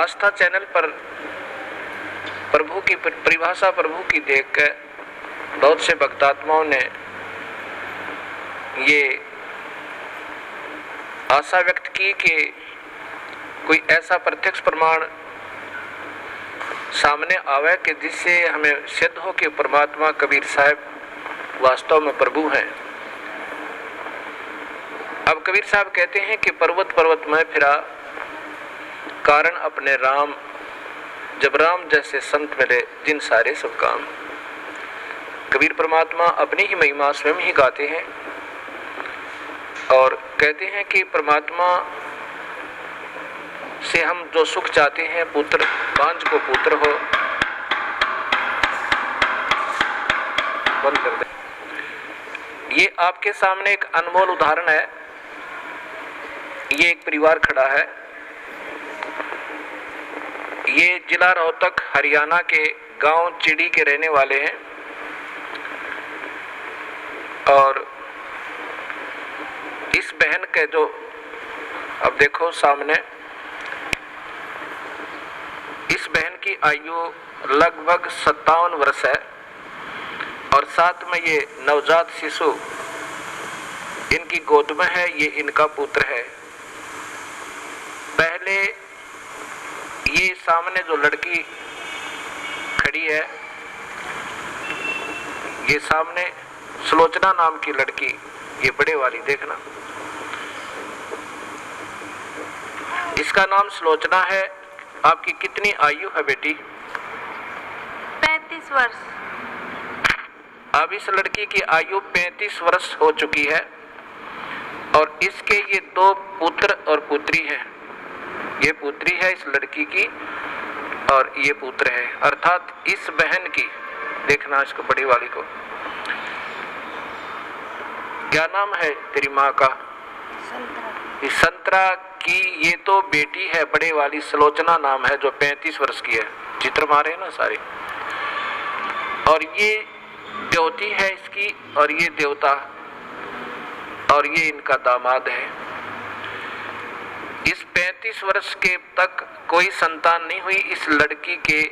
आस्था channel पर प्रभु की परिभाषा प्रभु की देखकर बहुत से भक्तात्माओं ने ये आशा व्यक्त की कि कोई ऐसा प्रत्यक्ष प्रमाण सामने आवे कि जिससे हमें सिद्ध हो कि परमात्मा कबीर साहब वास्तव में प्रभु हैं। अब कबीर साहब कहते हैं कि पर्वत पर्वत में फिरा कारण अपने राम, जब राम जैसे संत मिले जिन सारे सब काम। कबीर परमात्मा अपनी ही महिमा स्वयं ही गाते हैं और कहते हैं कि परमात्मा से हम जो सुख चाहते हैं, पुत्र बांझ को पुत्र हो, बंद कर दे। ये आपके सामने एक अनमोल उदाहरण है। ये एक परिवार खड़ा है। ये जिला रोहतक हरियाणा के गांव चिड़ी के रहने वाले हैं और इस बहन के जो अब देखो सामने, इस बहन की आयु लगभग 57 वर्ष है और साथ में ये नवजात शिशु इनकी गोद में है। ये इनका पुत्र है। पहले ये सामने जो लड़की खड़ी है, ये सामने सुलोचना नाम की लड़की, ये बड़े वाली देखना, इसका नाम सुलोचना है। आपकी कितनी आयु है बेटी? 35 वर्ष। अब इस लड़की की आयु 35 वर्ष हो चुकी है और इसके ये 2 पुत्र और पुत्री हैं। ये पुत्री है इस लड़की की और ये पुत्र है, अर्थात इस बहन की, देखना इसको बड़ी वाली को, क्या नाम है तेरी माँ का? संतरा। संतरा की ये तो बेटी है, बड़े वाली सुलोचना नाम है, जो 35 वर्ष की है। चित्र मारे ना सारे। और ये देवती है इसकी और ये देवता, और ये इनका दामाद है। इस 35 वर्ष के तक कोई संतान नहीं हुई इस लड़की के,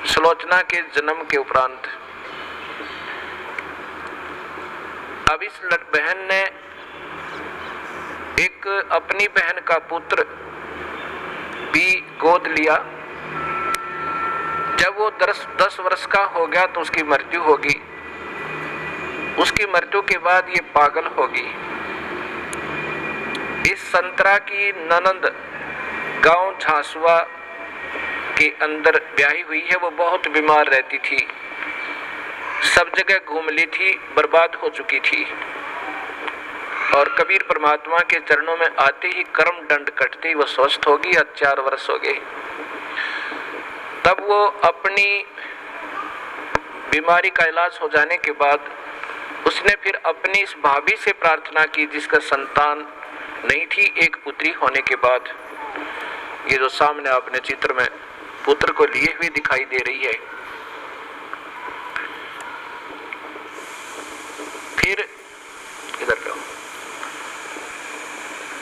सुलोचना के जन्म के उपरांत। अब इस बहन ने एक अपनी बहन का पुत्र भी गोद लिया। जब वो 10 वर्ष का हो गया तो उसकी मृत्यु होगी। उसकी मृत्यु के बाद ये पागल होगी। इस संतरा की ननंद गांव झांसुआ के अंदर ब्याही हुई है। वो बहुत बीमार रहती थी, सब जगह घूम ली थी, बर्बाद हो चुकी थी। और कबीर परमात्मा के चरणों में आते ही कर्म दंड कटते ही वो स्वस्थ होगी। 4 वर्ष हो गए। तब वो अपनी बीमारी का इलाज हो जाने के बाद उसने फिर अपनी इस भाभी से प्रार्थना की जिसका संतान नहीं थी, एक पुत्री होने के बाद। ये जो सामने आपने चित्र में पुत्र को लिए हुए दिखाई दे रही है। फिर इधर लो।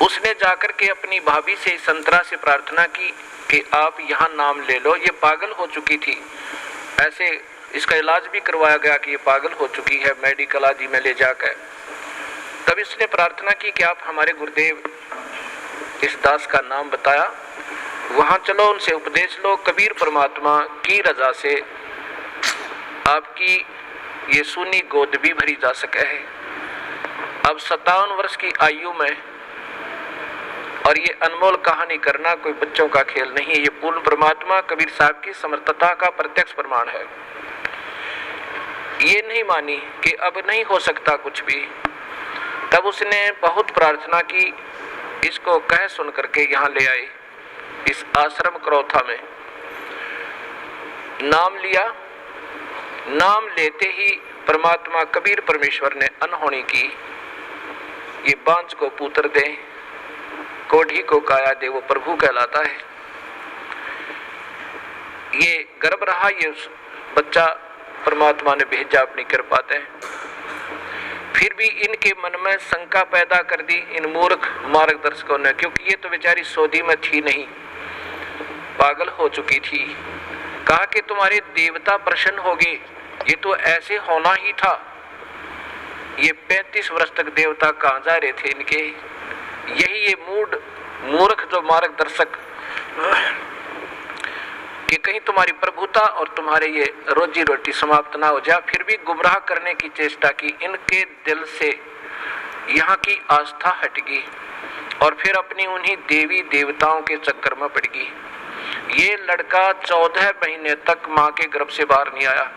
उसने जाकर के अपनी भाभी से, संतरा से प्रार्थना की कि आप यहाँ नाम ले लो। ये पागल हो चुकी थी, ऐसे इसका इलाज भी करवाया गया कि ये पागल हो चुकी है, मेडिकल आदि में ले जाकर। तब इसने प्रार्थना की कि आप हमारे गुरुदेव इस दास का नाम बताया, वहां चलो, उनसे उपदेश लो। कबीर परमात्मा की रजा से आपकी ये सूनी गोद भी भरी जा सके है। अब 57 वर्ष की आयु में, और ये अनमोल कहानी करना कोई बच्चों का खेल नहीं है। ये पूर्ण परमात्मा कबीर साहब की समर्थता का प्रत्यक्ष प्रमाण है। ये नहीं मानी कि अब नहीं हो सकता कुछ भी। तब उसने बहुत प्रार्थना की, इसको कह सुन करके यहाँ ले आए इस आश्रम करौथा में। नाम लिया। नाम लेते ही परमात्मा कबीर परमेश्वर ने अनहोनी की। ये बांझ को पुत्र दे, कोढ़ी को काया दे, वो प्रभु कहलाता है। ये गर्भ रहा, ये बच्चा परमात्मा ने भेजा अपनी कृपा से। फिर भी इनके मन में शंका पैदा कर दी इन मूर्ख मार्गदर्शकों ने, क्योंकि ये तो बेचारी सऊदी में थी नहीं। पागल हो चुकी थी। कहा कि तुम्हारे देवता प्रसन्न हो गए, ये तो ऐसे होना ही था। ये 35 वर्ष तक देवता कहाँ जा रहे थे इनके। यही ये मूर्ख जो मार्गदर्शक कि कहीं तुम्हारी प्रभुता और तुम्हारे ये रोजी रोटी समाप्त ना हो जाए, फिर भी गुमराह करने की चेष्टा की। इनके दिल से यहाँ की आस्था हट गई और फिर अपनी उन्हीं देवी देवताओं के चक्कर में पड़ गई। ये लड़का 14 महीने तक माँ के गर्भ से बाहर नहीं आया।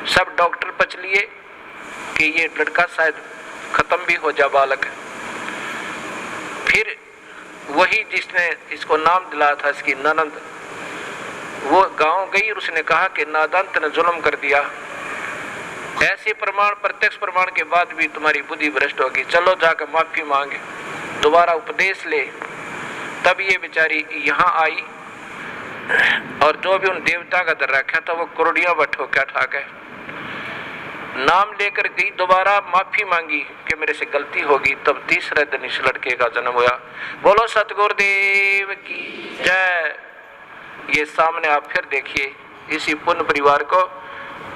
सब डॉक्टर बच लिए कि ये लड़का शायद खत्म भी हो जा बालक। फिर वही जिसने इसको नाम दिलाया था, इसकी ननंद, वो गांव गई और उसने कहा कि नादान तूने जुल्म कर दिया। ऐसे प्रमाण, प्रत्यक्ष प्रमाण के बाद भी तुम्हारी बुद्धि भ्रष्ट होगी, चलो जाकर माफी मांगे, दोबारा उपदेश ले। तब ये बेचारी यहाँ आई और जो भी उन देवता का दर रखा था वो कुर्डियां बठो क्या ठा गए। नाम लेकर गई, दोबारा माफी मांगी कि मेरे से गलती होगी। तब तीसरे दिन इस लड़के का जन्म हुआ। बोलो सतगुरुदेव की जय। ये सामने आप फिर देखिए इसी पुण्य परिवार को।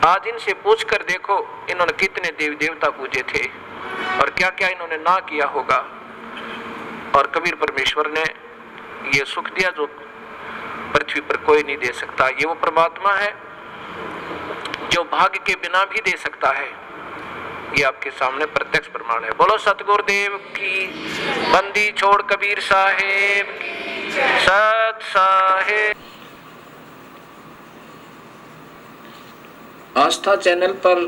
आज इनसे पूछ कर देखो इन्होंने कितने देवी देवता पूजे थे और क्या क्या इन्होंने ना किया होगा। और कबीर परमेश्वर ने ये सुख दिया जो पृथ्वी पर कोई नहीं दे सकता। ये वो परमात्मा है जो भाग्य के बिना भी दे सकता है। ये आपके सामने प्रत्यक्ष प्रमाण है। बोलो सतगुरुदेव की। बंदी छोड़ कबीर साहेब की। सत साहेब। आस्था चैनल पर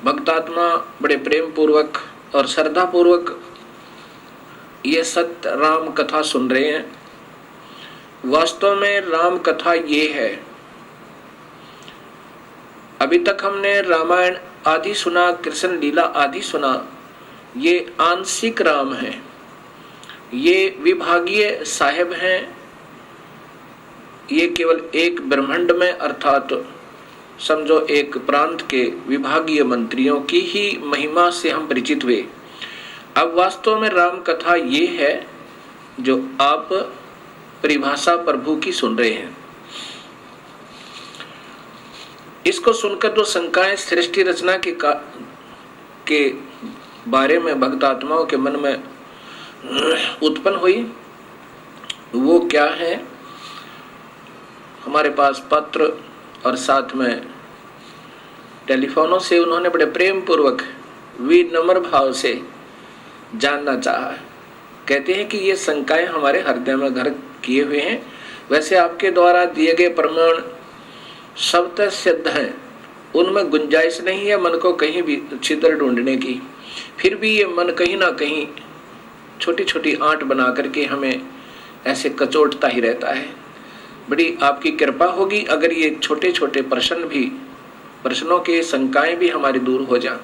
भक्तात्मा बड़े प्रेम पूर्वक और श्रद्धा पूर्वक ये सत्य राम कथा सुन रहे हैं। वास्तव में राम कथा ये है, अभी तक हमने रामायण आदि सुना, कृष्ण लीला आदि सुना, ये आंशिक राम है, ये विभागीय साहेब हैं। ये केवल एक ब्रह्मांड में अर्थात समझो एक प्रांत के विभागीय मंत्रियों की ही महिमा से हम परिचित हुए। अब वास्तव में राम कथा ये है जो आप परिभाषा प्रभु की सुन रहे हैं। इसको सुनकर जो शंकाएं सृष्टि रचना के बारे में भक्त आत्माओं के मन में उत्पन्न हुई, वो क्या है? हमारे पास पत्र और साथ में टेलीफोनों से उन्होंने बड़े प्रेम पूर्वक विनम्र भाव से जानना चाहा। कहते हैं कि ये शंकाएं हमारे हृदय में घर किए हुए हैं। वैसे आपके द्वारा दिए गए प्रमाण शब्द सिद्ध हैं, उनमें गुंजाइश नहीं है मन को कहीं भी छिद्र ढूंढने की। फिर भी ये मन कहीं ना कहीं छोटी छोटी आंट बना करके हमें ऐसे कचोटता ही रहता है। बड़ी आपकी कृपा होगी अगर ये छोटे छोटे प्रश्नों के शंकाएं भी हमारी दूर हो जाएं।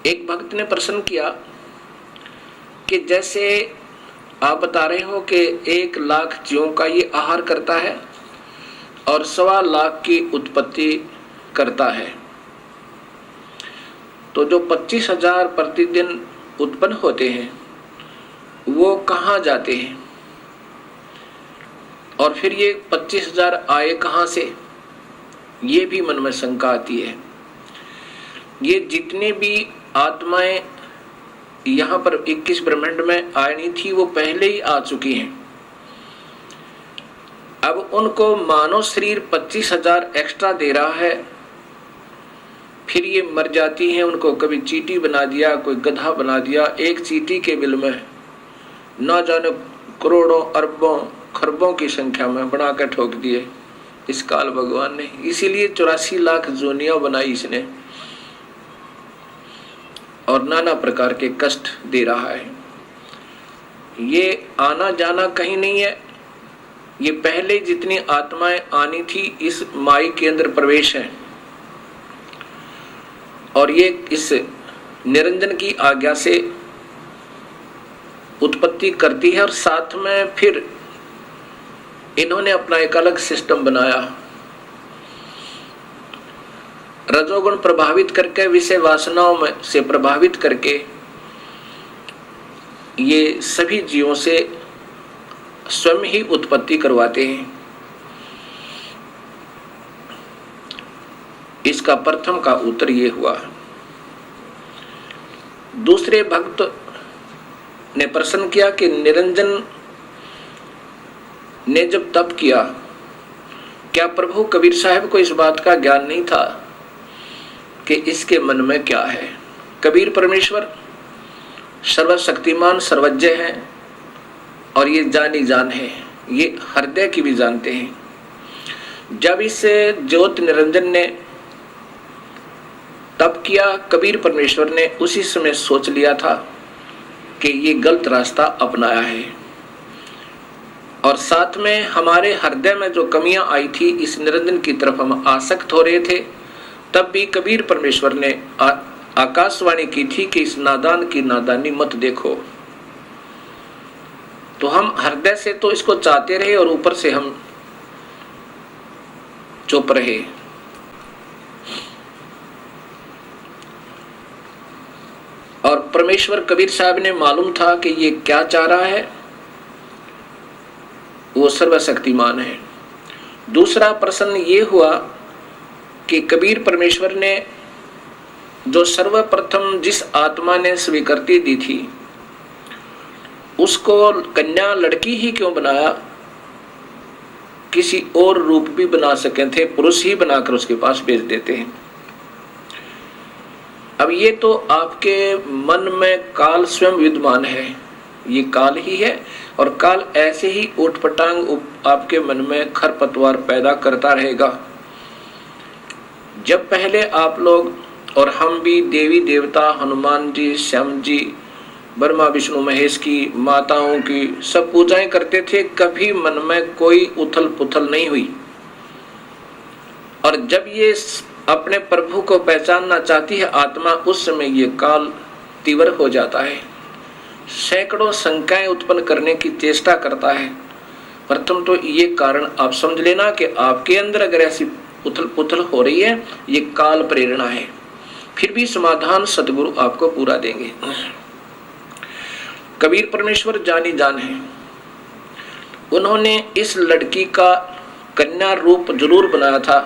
एक भक्त ने प्रश्न किया कि जैसे आप बता रहे हो कि 1 लाख जीवों का ये आहार करता है और 1.25 लाख की उत्पत्ति करता है, तो जो 25,000 प्रतिदिन उत्पन्न होते हैं वो कहाँ जाते हैं? और फिर ये 25,000 आए कहाँ से? ये भी मन में शंका आती है। ये जितने भी आत्माएं यहाँ पर 21 ब्रह्मांड में आनी थी वो पहले ही आ चुकी हैं। अब उनको मानव शरीर 25,000 एक्स्ट्रा दे रहा है, फिर ये मर जाती हैं। उनको कभी चींटी बना दिया, कोई गधा बना दिया। एक चींटी के बिल में ना जाने करोड़ों अरबों खरबों की संख्या में बना कर ठोक दिए इस काल भगवान ने। इसीलिए 84 लाख जोनियां बनाई इसने और नाना प्रकार के कष्ट दे रहा है। ये आना जाना कहीं नहीं है, ये पहले जितनी आत्माएं आनी थी इस माई के अंदर प्रवेश है और ये इस निरंजन की आज्ञा से उत्पत्ति करती है। और साथ में फिर इन्होंने अपना एक अलग सिस्टम बनाया। रजोगुण प्रभावित करके, विषय वासनाओं में से प्रभावित करके ये सभी जीवों से स्वयं ही उत्पत्ति करवाते हैं। इसका प्रथम का उत्तर ये हुआ। दूसरे भक्त ने प्रश्न किया कि निरंजन ने जब तप किया, क्या प्रभु कबीर साहब को इस बात का ज्ञान नहीं था कि इसके मन में क्या है? कबीर परमेश्वर सर्वशक्तिमान सर्वज्ञ है और ये जानी जान है, ये हृदय की भी जानते हैं। जब इस ज्योति निरंजन ने तप किया, कबीर परमेश्वर ने उसी समय सोच लिया था कि ये गलत रास्ता अपनाया है, और साथ में हमारे हृदय में जो कमियां आई थी, इस निरंजन की तरफ हम आसक्त हो रहे थे, तब भी कबीर परमेश्वर ने आकाशवाणी की थी कि इस नादान की नादानी मत देखो। तो हम हृदय से तो इसको चाहते रहे और ऊपर से हम चुप रहे। और परमेश्वर कबीर साहब ने मालूम था कि ये क्या चाह रहा है, वो सर्वशक्तिमान है। दूसरा प्रश्न ये हुआ कि कबीर परमेश्वर ने जो सर्वप्रथम जिस आत्मा ने स्वीकृति दी थी, उसको कन्या लड़की ही क्यों बनाया? किसी और रूप भी बना सके थे, पुरुष ही बनाकर उसके पास भेज देते हैं। अब ये तो आपके मन में काल स्वयं विद्यमान है, ये काल ही है, और काल ऐसे ही उठपटांग आपके मन में खरपतवार पैदा करता रहेगा। जब पहले आप लोग और हम भी देवी देवता, हनुमान जी, श्याम जी, ब्रह्मा विष्णु महेश की, माताओं की सब पूजाएं करते थे, कभी मन में कोई उथल पुथल नहीं हुई। और जब ये अपने प्रभु को पहचानना चाहती है आत्मा, उस समय ये काल तीव्र हो जाता है, सैकड़ों शंकाएं उत्पन्न करने की चेष्टा करता है। प्रथम तो ये कारण आप समझ लेना कि आपके अंदर अगर ऐसी उथल पुथल हो रही है, ये काल प्रेरणा है। फिर भी समाधान सदगुरु आपको पूरा देंगे। कबीर परमेश्वर जानी जान है, उन्होंने इस लड़की का कन्या रूप जरूर बनाया था,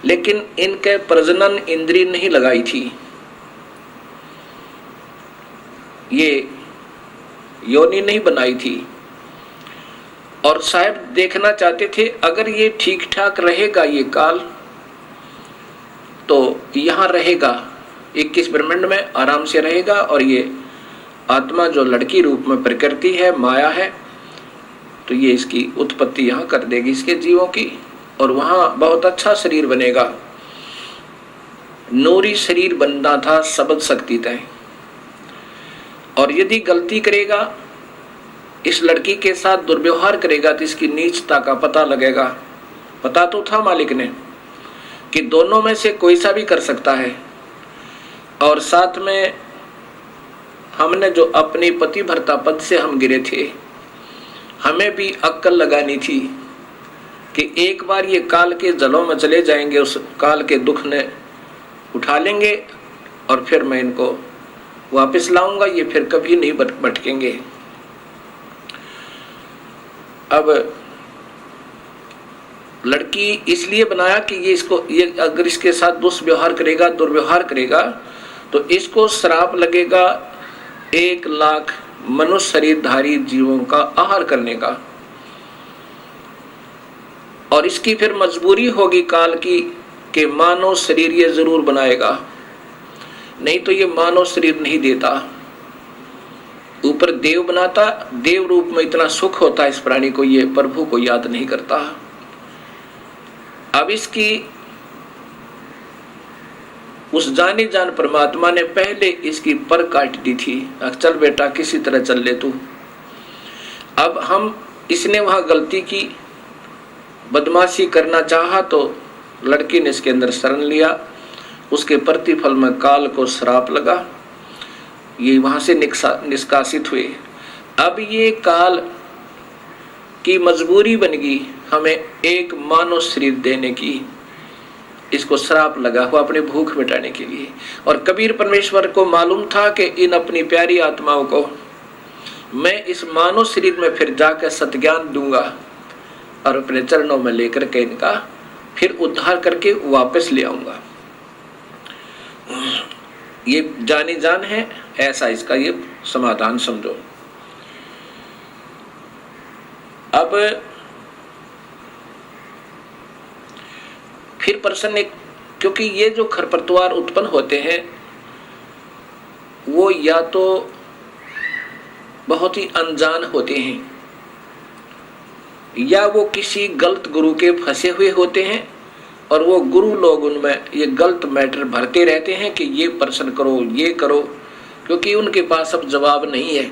लेकिन इनके प्रजनन इंद्रिय नहीं लगाई थी। ये योनि नहीं बनाई थी, और साहब देखना चाहते थे अगर ये ठीक ठाक रहेगा ये काल, तो यहाँ रहेगा 21 ब्रह्मांड में आराम से रहेगा, और ये आत्मा जो लड़की रूप में प्रकृति है, माया है, तो ये इसकी उत्पत्ति यहाँ कर देगी इसके जीवों की, और वहाँ बहुत अच्छा शरीर बनेगा। नूरी शरीर बनना था सबद शक्ति तय। और यदि गलती करेगा, इस लड़की के साथ दुर्व्यवहार करेगा, तो इसकी नीचता का पता लगेगा। पता तो था मालिक ने कि दोनों में से कोई सा भी कर सकता है, और साथ में हमने जो अपनी पति भर्ता पद से हम गिरे थे, हमें भी अक्ल लगानी थी कि एक बार ये काल के जलों में चले जाएंगे, उस काल के दुख ने उठा लेंगे, और फिर मैं इनको वापस लाऊंगा, ये फिर कभी नहीं भटकेंगे। अब लड़की इसलिए बनाया कि ये अगर इसके साथ दुष्व्यवहार करेगा, दुर्व्यवहार करेगा, तो इसको श्राप लगेगा 1 लाख मनुष्य शरीरधारी जीवों का आहार करने का, और इसकी फिर मजबूरी होगी काल की कि मानव शरीर ये जरूर बनाएगा, नहीं तो ये मानव शरीर नहीं देता। ऊपर देव बनाता, देव रूप में इतना सुख होता है इस प्राणी को, ये प्रभु को याद नहीं करता। अब इसकी उस जाने जान परमात्मा ने पहले इसकी पर काट दी थी, चल बेटा किसी तरह चल ले तू। अब हम इसने वहां गलती की, बदमाशी करना चाहा, तो लड़की ने इसके अंदर शरण लिया, उसके प्रतिफल में काल को श्राप लगा, ये वहां से निष्कासित हुए। अब ये काल की मजबूरी बन गई हमें एक मानव शरीर देने की, इसको श्राप लगा हुआ अपनी भूख मिटाने के लिए। और कबीर परमेश्वर को मालूम था कि इन अपनी प्यारी आत्माओं को मैं इस मानव शरीर में फिर जाकर सत्ज्ञान दूंगा और अपने चरणों में लेकर के इनका फिर उद्धार करके वापस ले आऊंगा। ये जानी जान है, ऐसा इसका ये समाधान समझो। अब फिर प्रश्न एक, क्योंकि ये जो खरपतवार उत्पन्न होते हैं वो या तो बहुत ही अनजान होते हैं या वो किसी गलत गुरु के फंसे हुए होते हैं और वो गुरु लोग उनमें ये गलत मैटर भरते रहते हैं कि ये प्रश्न करो, ये करो, क्योंकि उनके पास अब जवाब नहीं है।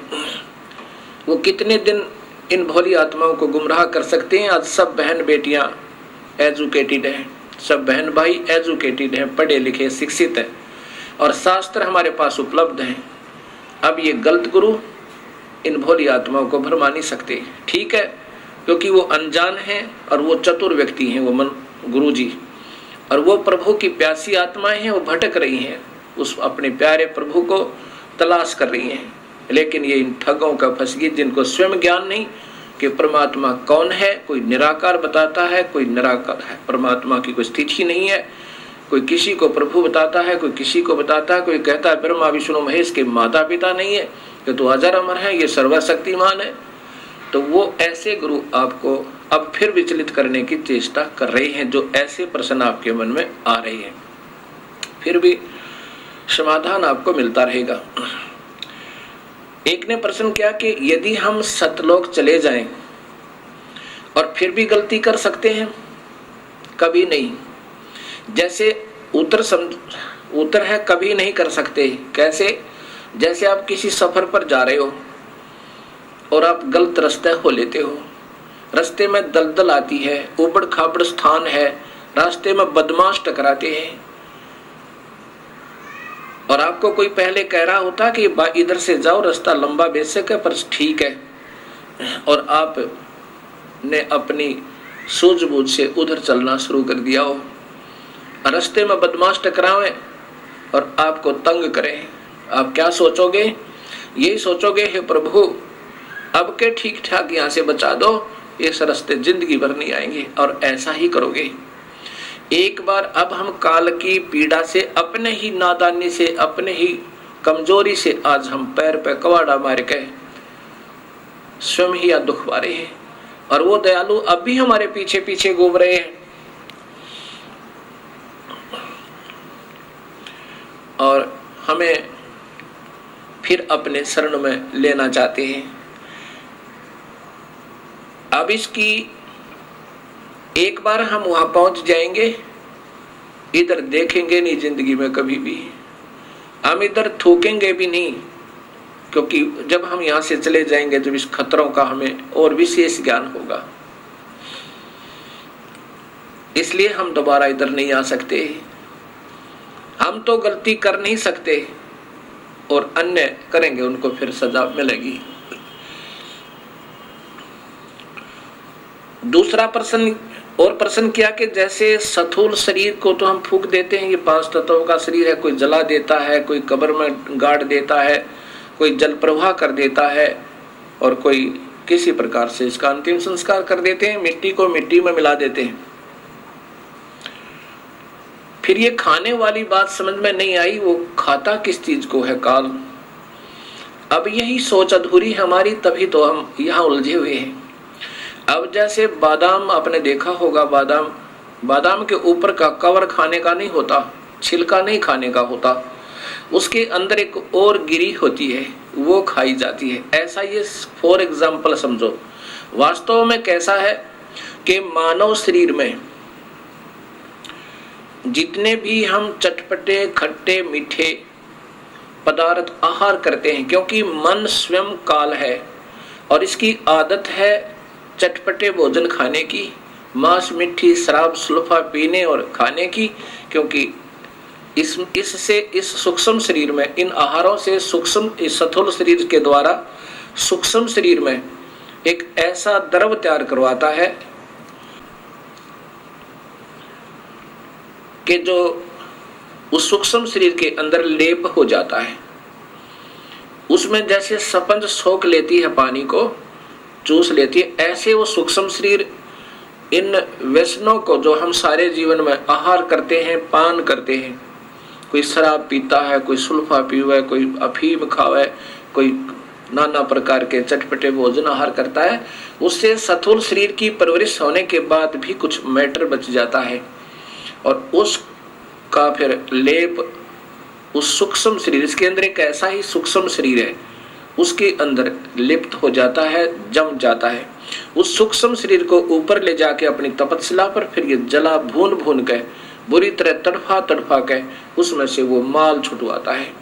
वो कितने दिन इन भोली आत्माओं को गुमराह कर सकते हैं। आज सब बहन बेटियां एजुकेटेड हैं, सब बहन भाई एजुकेटेड हैं, पढ़े लिखे शिक्षित हैं और शास्त्र हमारे पास उपलब्ध हैं। अब ये गलत गुरु इन भोली आत्माओं को भरमा नहीं सकते। ठीक है, क्योंकि वो अनजान हैं और वो चतुर व्यक्ति हैं, वो मन गुरु जी, और वो प्रभु की प्यासी आत्माएं हैं, वो भटक रही हैं, उस अपने प्यारे प्रभु को तलाश कर रही हैं। लेकिन ये इन ठगों का फंस गई जिनको स्वयं ज्ञान नहीं कि परमात्मा कौन है। कोई निराकार बताता है, कोई निराकार है, परमात्मा की कोई स्थिति नहीं है। कोई किसी को प्रभु बताता है, कोई किसी को बताता है, कोई कहता है ब्रह्मा विष्णु महेश के माता पिता नहीं है, कि तो अजर अमर है, ये सर्वशक्तिमान है। तो वो ऐसे गुरु आपको अब फिर विचलित करने की चेष्टा कर रहे हैं, जो ऐसे प्रश्न आपके मन में आ रहे हैं। फिर भी समाधान आपको मिलता रहेगा। एक ने प्रश्न किया कि यदि हम सतलोक चले जाएं और फिर भी गलती कर सकते हैं? कभी नहीं। जैसे उत्तर है कभी नहीं कर सकते। कैसे? जैसे आप किसी सफर पर जा रहे हो और आप गलत रास्ते हो लेते हो, रास्ते में दलदल आती है, उबड़ खाबड़ स्थान है, रास्ते में बदमाश टकराते हैं और आपको कोई पहले कह रहा होता कि इधर से जाओ, रास्ता लंबा बेशक है पर ठीक है, और आप ने अपनी सूझबूझ से उधर चलना शुरू कर दिया हो। रास्ते में बदमाश टकरावे और आपको तंग करें, आप क्या सोचोगे? यही सोचोगे, हे प्रभु अब के ठीक ठाक यहाँ से बचा दो, इस रास्ते जिंदगी भर नहीं आएंगे, और ऐसा ही करोगे। एक बार अब हम काल की पीड़ा से, अपने ही नादानी से, अपने ही कमजोरी से आज हम पैर पे कवाड़ा मार के स्वयं ही दुख पा रहे हैं, और वो दयालु अब भी हमारे पीछे पीछे घूम रहे हैं और हमें फिर अपने शरण में लेना चाहते हैं। अब इसकी एक बार हम वहां पहुंच जाएंगे, इधर देखेंगे नहीं जिंदगी में कभी भी, हम इधर थूकेंगे भी नहीं, क्योंकि जब हम यहां से चले जाएंगे जब इस खतरों का हमें और विशेष ज्ञान होगा। इसलिए हम दोबारा इधर नहीं आ सकते। हम तो गलती कर नहीं सकते और अन्य करेंगे, उनको फिर सजा मिलेगी। दूसरा प्रश्न और प्रश्न किया कि जैसे स्थूल शरीर को तो हम फूंक देते हैं, ये 5 तत्वों का शरीर है, कोई जला देता है, कोई कब्र में गाड़ देता है, कोई जल प्रवाह कर देता है, और कोई किसी प्रकार से इसका अंतिम संस्कार कर देते हैं, मिट्टी को मिट्टी में मिला देते हैं। फिर ये खाने वाली बात समझ में नहीं आई, वो खाता किस चीज को है काल। अब यही सोच अधूरी हमारी, तभी तो हम यहाँ उलझे हुए हैं। अब जैसे बादाम आपने देखा होगा, बादाम के ऊपर का कवर खाने का नहीं होता, छिलका नहीं खाने का होता, उसके अंदर एक और गिरी होती है, वो खाई जाती है। ऐसा ये फॉर एग्जाम्पल समझो। वास्तव में कैसा है कि मानव शरीर में जितने भी हम चटपटे खट्टे मीठे पदार्थ आहार करते हैं, क्योंकि मन स्वयं काल है और इसकी आदत है चटपटे भोजन खाने की, मांस मिठी शराब सुल्फा पीने और खाने की, क्योंकि इससे इस सूक्ष्म शरीर में, इन आहारों से सूक्ष्म इस स्थूल शरीर के द्वारा सूक्ष्म शरीर में एक ऐसा द्रव तैयार करवाता है कि जो उस सूक्ष्म शरीर के अंदर लेप हो जाता है, उसमें जैसे स्पंज सोख लेती है, पानी को चूस लेती है, ऐसे वो सूक्ष्म शरीर इन व्यसनों को जो हम सारे जीवन में आहार करते हैं, पान करते हैं, कोई शराब पीता है, कोई सुल्फा पीवे, कोई अफीम खावे, कोई नाना प्रकार के चटपटे भोजन आहार करता है, उससे स्थूल शरीर की परवरिश होने के बाद भी कुछ मैटर बच जाता है और उसका फिर लेप उस सूक्ष्म शरीर, इसके अंदर एक ऐसा ही सूक्ष्म शरीर है, उसके अंदर लिप्त हो जाता है, जम जाता है। उस सूक्ष्म शरीर को ऊपर ले जाके अपनी तपस्या पर फिर ये जला भून भून के बुरी तरह तड़फा तड़फा के उसमें से वो माल छुटवाता है,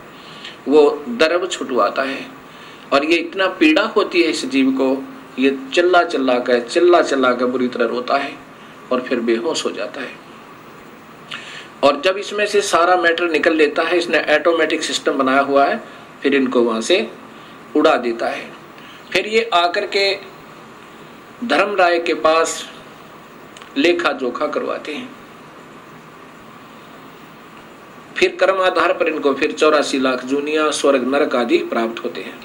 वो द्रव छुटवाता है। और ये इतना पीड़ा होती है इस जीव को, ये चिल्ला चिल्ला के बुरी तरह रोता है और फिर बेहोश हो जाता है। और जब इसमें से सारा मैटर निकल लेता है, इसने ऑटोमेटिक सिस्टम बनाया हुआ है, फिर इनको वहां से उड़ा देता है। फिर ये आकर के धर्मराय के पास लेखा जोखा करवाते हैं। फिर कर्म आधार पर इनको फिर 84 लाख जूनिया, स्वर्ग, नरक आदि प्राप्त होते हैं।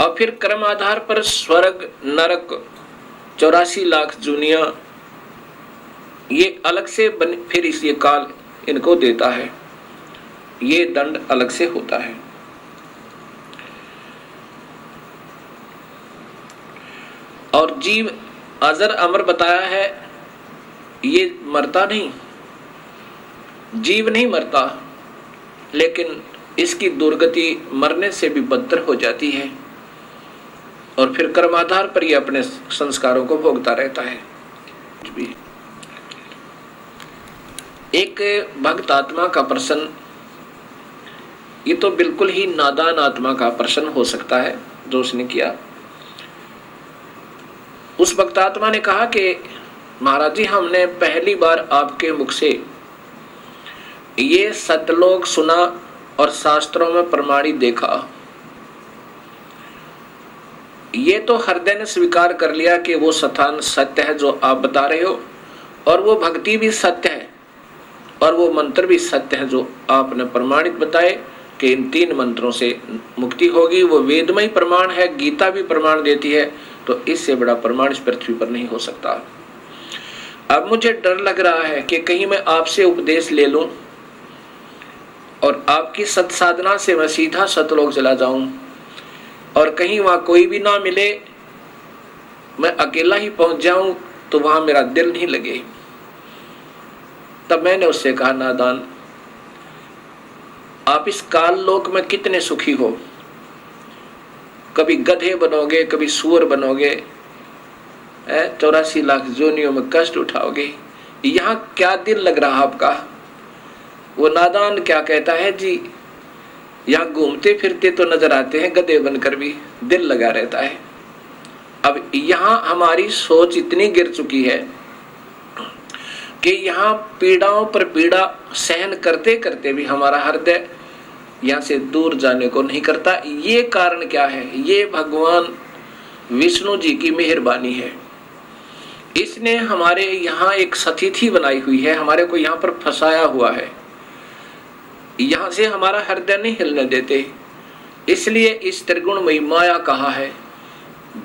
और फिर कर्म आधार पर स्वर्ग, नरक, 84 लाख जूनिया ये अलग से फिर इस ये काल इनको देता है, ये दंड अलग से होता है। और जीव अजर अमर बताया है, ये मरता नहीं, जीव नहीं मरता, लेकिन इसकी दुर्गति मरने से भी बदतर हो जाती है और फिर कर्माधार पर ये अपने संस्कारों को भोगता रहता है। एक भक्त आत्मा का प्रश्न, ये तो बिल्कुल ही नादान आत्मा का प्रश्न हो सकता है जो उसने किया। उस भक्त आत्मा ने कहा कि महाराज जी, हमने पहली बार आपके मुख से ये सतलोक सुना और शास्त्रों में प्रमाणित देखा। ये तो हृदय ने स्वीकार कर लिया कि वो स्थान सत्य है जो आप बता रहे हो, और वो भक्ति भी सत्य है और वो मंत्र भी सत्य है जो आपने प्रमाणित बताए कि इन 3 मंत्रों से मुक्ति होगी। वो वेदमय प्रमाण है, गीता भी प्रमाण देती है, तो इससे बड़ा प्रमाण इस पृथ्वी पर नहीं हो सकता। अब मुझे डर लग रहा है कि कहीं मैं आपसे उपदेश ले लूं और आपकी सत्साधना से मैं सीधा सतलोक चला जाऊं और कहीं वहां कोई भी ना मिले, मैं अकेला ही पहुंच जाऊं तो वहां मेरा दिल नहीं लगे। तब मैंने उससे कहा, नादान, आप इस काल लोक में कितने सुखी हो, कभी गधे बनोगे, कभी सूअर बनोगे, 84 लाख जोनियों में कष्ट उठाओगे, यहाँ क्या दिल लग रहा आपका। वो नादान क्या कहता है जी, यहाँ घूमते फिरते तो नजर आते हैं गधे बनकर भी, दिल लगा रहता है। अब यहाँ हमारी सोच इतनी गिर चुकी है कि यहाँ पीड़ाओं पर पीड़ा सहन करते करते भी हमारा हृदय यहाँ से दूर जाने को नहीं करता। ये कारण क्या है? ये भगवान विष्णु जी की मेहरबानी है। इसने हमारे यहाँ एक सतिथि बनाई हुई है, हमारे को यहाँ पर फंसाया हुआ है, यहाँ से हमारा हृदय नहीं हिलने देते। इसलिए इस त्रिगुणमयी माया कहा है।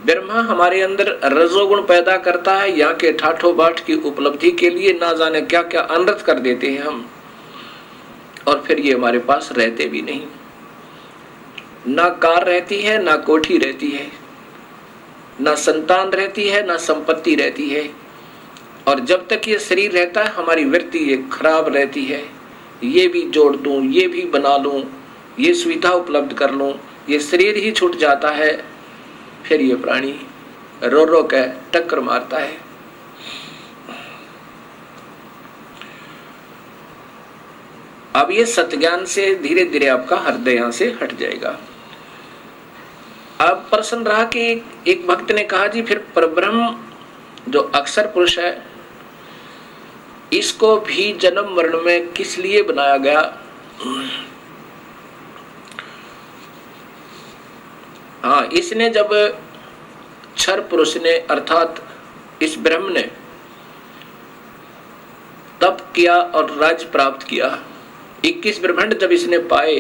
ब्रह्मा हमारे अंदर रजोगुण पैदा करता है, यहाँ के ठाठो बाट की उपलब्धि के लिए ना जाने क्या क्या अनर्थ कर देते हैं हम, और फिर ये हमारे पास रहते भी नहीं। ना कार रहती है, ना कोठी रहती है, ना संतान रहती है, ना संपत्ति रहती है। और जब तक ये शरीर रहता है हमारी वृत्ति ये खराब रहती है, ये भी जोड़ दूं, ये भी बना लूं, ये सुविधा उपलब्ध कर लूं, ये शरीर ही छूट जाता है, फिर ये प्राणी रो रो के टक्कर मारता है। अब ये सत्ज्ञान से धीरे धीरे आपका हृदय यहां से हट जाएगा। अब प्रश्न रहा कि एक भक्त ने कहा, जी फिर परब्रह्म जो अक्षर पुरुष है, इसको भी जन्म मरण में किस लिए बनाया गया? हाँ, इसने जब क्षर पुरुष ने अर्थात इस ब्रह्म ने किया और राज्य प्राप्त किया। 21 ब्रह्मांड जब इसने पाए,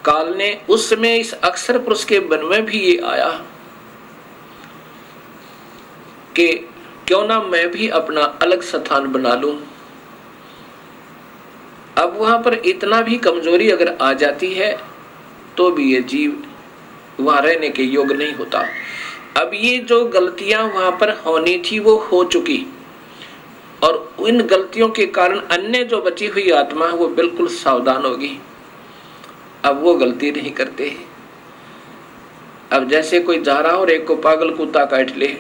काल ने उस समय इस अक्षर पुरुष के मन में भी ये आया कि क्यों ना मैं भी अपना अलग स्थान बना लूं। अब वहां पर इतना भी कमजोरी अगर आ जाती है तो भी ये जीव वहां रहने के योग्य नहीं होता। अब ये जो गलतियां वहां पर होनी थी वो हो चुकी, और इन गलतियों के कारण अन्य जो बची हुई आत्मा है वो बिल्कुल सावधान होगी, अब वो गलती नहीं करते। अब जैसे कोई जा रहा हो और एक को पागल कुत्ता काट ले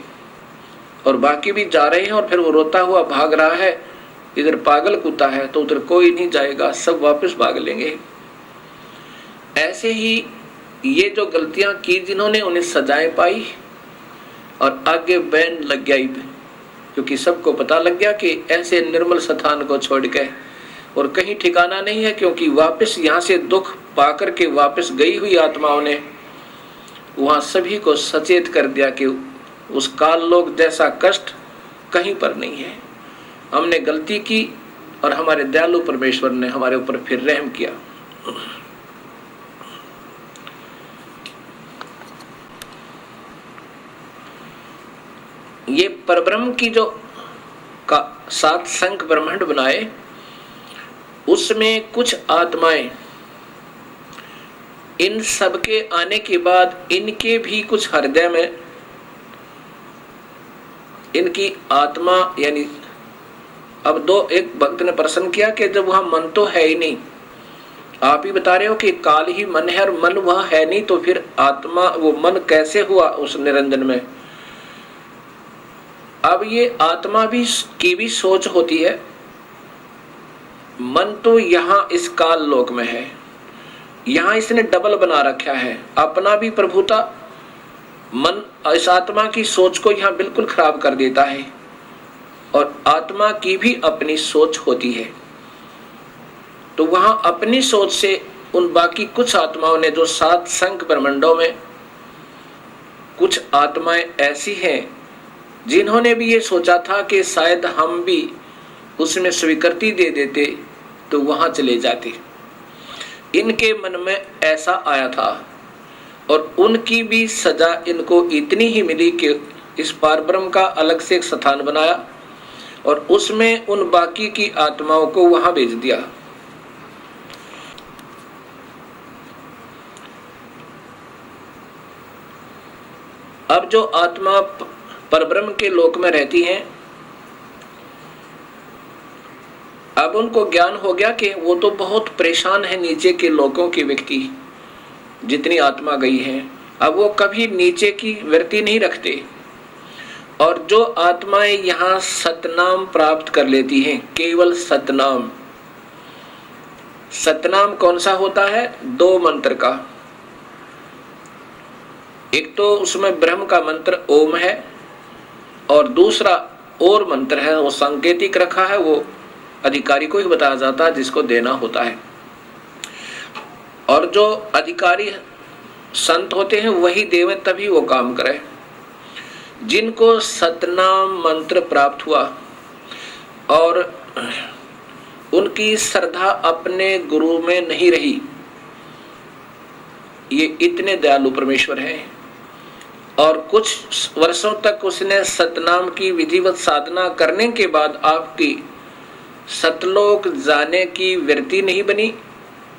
और बाकी भी जा रहे हैं और फिर वो रोता हुआ भाग रहा है, इधर पागल कुत्ता है तो उधर कोई नहीं जाएगा, सब वापस भाग लेंगे। ऐसे ही ये जो गलतियां की जिन्होंने, उन्हें सजाएं पाई और आगे बैन लग गया, क्योंकि सबको पता लग गया कि ऐसे निर्मल स्थान को छोड़ के और कहीं ठिकाना नहीं है, क्योंकि वापस यहाँ से दुख पाकर के वापस गई हुई आत्माओं ने वहां सभी को सचेत कर दिया कि उस काल लोक जैसा कष्ट कहीं पर नहीं है। हमने गलती की और हमारे दयालु परमेश्वर ने हमारे ऊपर फिर रहम किया। ये परब्रह्म की जो का 7 संख ब्रह्मांड बनाए, उसमें कुछ आत्माएं इन सब के आने के बाद इनके भी कुछ हृदय में इनकी आत्मा, यानी अब एक भक्त ने प्रश्न किया कि जब वहां मन तो है ही नहीं, आप ही बता रहे हो कि काल ही मन है और मन वहां है नहीं, तो फिर आत्मा वो मन कैसे हुआ उस निरंजन में। अब ये आत्मा भी की भी सोच होती है, मन तो यहां इस काल लोक में है, यहां इसने डबल बना रखा है, अपना भी प्रभुता मन इस आत्मा की सोच को यहां बिल्कुल खराब कर देता है, और आत्मा की भी अपनी सोच होती है। तो वहां अपनी सोच से उन बाकी कुछ आत्माओं ने, जो 7 संख ब्रह्मांडों में कुछ आत्माएं ऐसी हैं जिन्होंने भी ये सोचा था कि शायद हम भी उसमें स्वीकृति दे देते तो वहां चले जाते, इनके मन में ऐसा आया था, और उनकी भी सजा इनको इतनी ही मिली कि इस पारब्रह्म का अलग से एक स्थान बनाया और उसमें उन बाकी की आत्माओं को वहां भेज दिया। अब जो आत्मा परब्रह्म के लोक में रहती हैं, अब उनको ज्ञान हो गया कि वो तो बहुत परेशान है नीचे के लोकों के व्यक्ति, जितनी आत्मा गई है, अब वो कभी नीचे की वृत्ति नहीं रखते, और जो आत्माएं यहाँ सतनाम प्राप्त कर लेती हैं, केवल सतनाम। सतनाम कौन सा होता है? 2 मंत्र का, एक तो उसमें ब्रह्म का मंत्र ओम है और दूसरा और मंत्र है, वो सांकेतिक रखा है, वो अधिकारी को ही बताया जाता है जिसको देना होता है, और जो अधिकारी संत होते हैं वही देवें तभी वो काम करे। जिनको सतनाम मंत्र प्राप्त हुआ और उनकी श्रद्धा अपने गुरु में नहीं रही, ये इतने दयालु परमेश्वर हैं, और कुछ वर्षों तक उसने सतनाम की विधिवत साधना करने के बाद आपकी सतलोक जाने की वृत्ति नहीं बनी,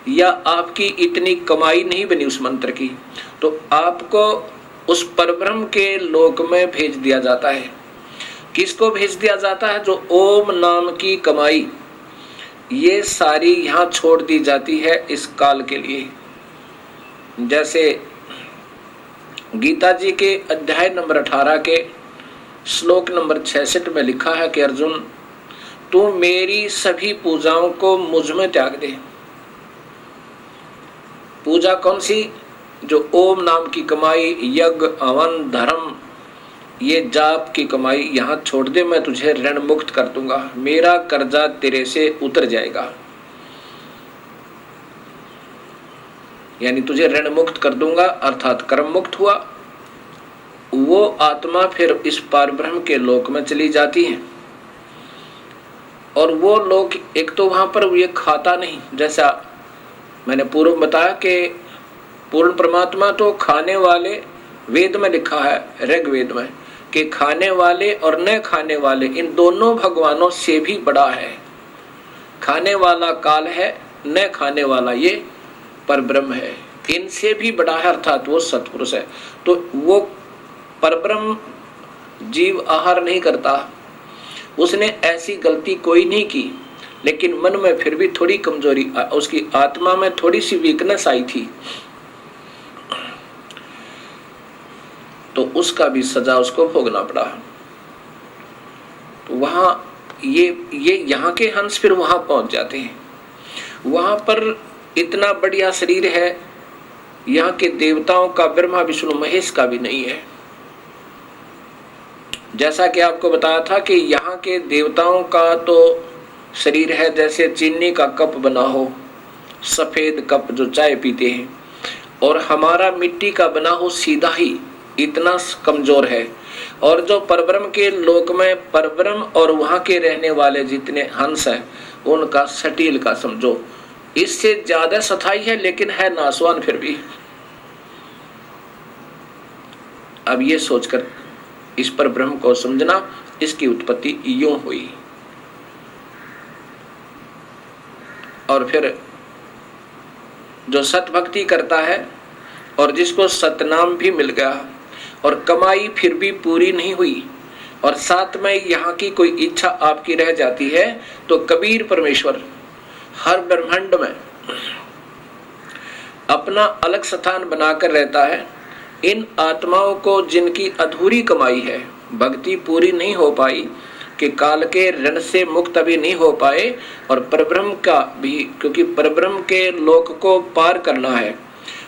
या आपकी इतनी कमाई नहीं बनी उस मंत्र की, तो आपको उस परब्रह्म के लोक में भेज दिया जाता है। किसको भेज दिया जाता है? जो ओम नाम की कमाई ये सारी यहाँ छोड़ दी जाती है इस काल के लिए। जैसे गीता जी के अध्याय नंबर 18 के श्लोक नंबर 66 में लिखा है कि अर्जुन, तू मेरी सभी पूजाओं को मुझ में त्याग दे। पूजा कौन सी? जो ओम नाम की कमाई, यज्ञ, हवन, धर्म, ये जाप की कमाई यहाँ छोड़ दे, मैं तुझे ऋण मुक्त कर दूंगा, मेरा कर्जा तेरे से उतर जाएगा, यानी तुझे ऋण मुक्त कर दूंगा, अर्थात कर्म मुक्त हुआ। वो आत्मा फिर इस पारब्रह्म के लोक में चली जाती है, और वो लोग एक तो वहां पर ये खाता नहीं, जैसा मैंने पूर्व बताया कि पूर्ण परमात्मा तो खाने वाले, वेद में लिखा है ऋग्वेद में कि खाने वाले और न खाने वाले इन दोनों भगवानों से भी बड़ा है। खाने वाला काल है, न खाने वाला ये परब्रह्म है, इनसे भी बड़ा है, अर्थात वो सत्पुरुष है। तो वो परब्रह्म जीव आहार नहीं करता, उसने ऐसी गलती कोई नहीं की, लेकिन मन में फिर भी थोड़ी कमजोरी, उसकी आत्मा में थोड़ी सी वीकनेस आई थी, तो उसका भी सजा उसको भोगना पड़ा। तो वहां ये यहाँ के हंस फिर वहां पहुंच जाते हैं। वहां पर इतना बढ़िया शरीर है, यहाँ के देवताओं का, ब्रह्मा विष्णु महेश का भी नहीं है। जैसा कि आपको बताया था कि यहाँ के देवताओं का तो शरीर है जैसे चीनी का कप बना हो, सफेद कप जो चाय पीते हैं, और हमारा मिट्टी का बना हो सीधा ही, इतना कमजोर है। और जो परब्रह्म के लोक में परब्रह्म और वहां के रहने वाले जितने हंस हैं उनका सटील का समझो, इससे ज्यादा सथाई है, लेकिन है नासवान फिर भी। अब ये सोचकर इस पर ब्रह्म को समझना, इसकी उत्पत्ति यूं हुई। और फिर जो सत भक्ति करता है और जिसको सतनाम भी मिल गया और कमाई फिर भी पूरी नहीं हुई, और साथ में यहाँ की कोई इच्छा आपकी रह जाती है, तो कबीर परमेश्वर हर ब्रह्मांड में अपना अलग स्थान बनाकर रहता है। इन आत्माओं को जिनकी अधूरी कमाई है, भक्ति पूरी नहीं हो पाई, कि काल के ऋण से मुक्त अभी नहीं हो पाए, और परब्रह्म का भी, क्योंकि परब्रह्म के लोक को पार करना है,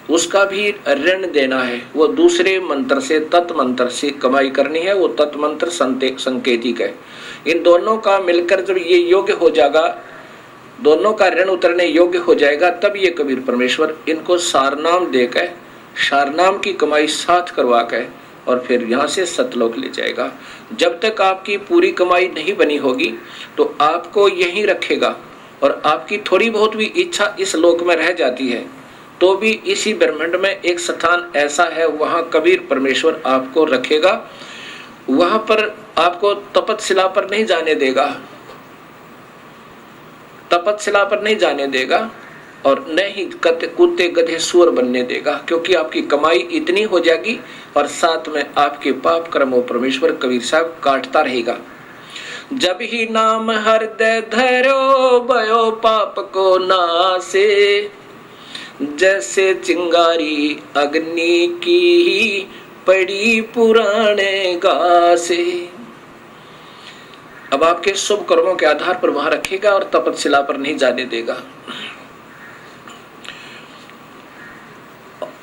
उसका भी ऋण देना है, वो दूसरे मंत्र से, तत् मंत्र से कमाई करनी है, वो तत् मंत्र संकेतिक है। इन दोनों का मिलकर जब ये योग्य हो जाएगा, दोनों का ऋण उतरने योग्य हो जाएगा, तब ये कबीर परमेश्वर इनको सारनाम देकर, सारनाम की कमाई साथ करवा के, और फिर यहाँ से सतलोक ले जाएगा। जब तक आपकी पूरी कमाई नहीं बनी होगी तो आपको यहीं रखेगा, और आपकी थोड़ी बहुत भी इच्छा इस लोक में रह जाती है तो भी इसी ब्रह्मांड में एक स्थान ऐसा है, वहां कबीर परमेश्वर आपको रखेगा। वहां पर आपको तपतशिला पर नहीं जाने देगा, तपतशिला पर नहीं जाने देगा, और न ही कुत्ते गधे सुअर बनने देगा, क्योंकि आपकी कमाई इतनी हो जाएगी, और साथ में आपके पाप कर्मों परमेश्वर कबीर साहब काटता रहेगा। जब ही नाम हृदय धरो भयो पाप को नासे, जैसे चिंगारी अग्नि की पड़ी पुराने घासे। अब आपके शुभ कर्मों के आधार पर वहां रखेगा और तपतशिला पर नहीं जाने देगा।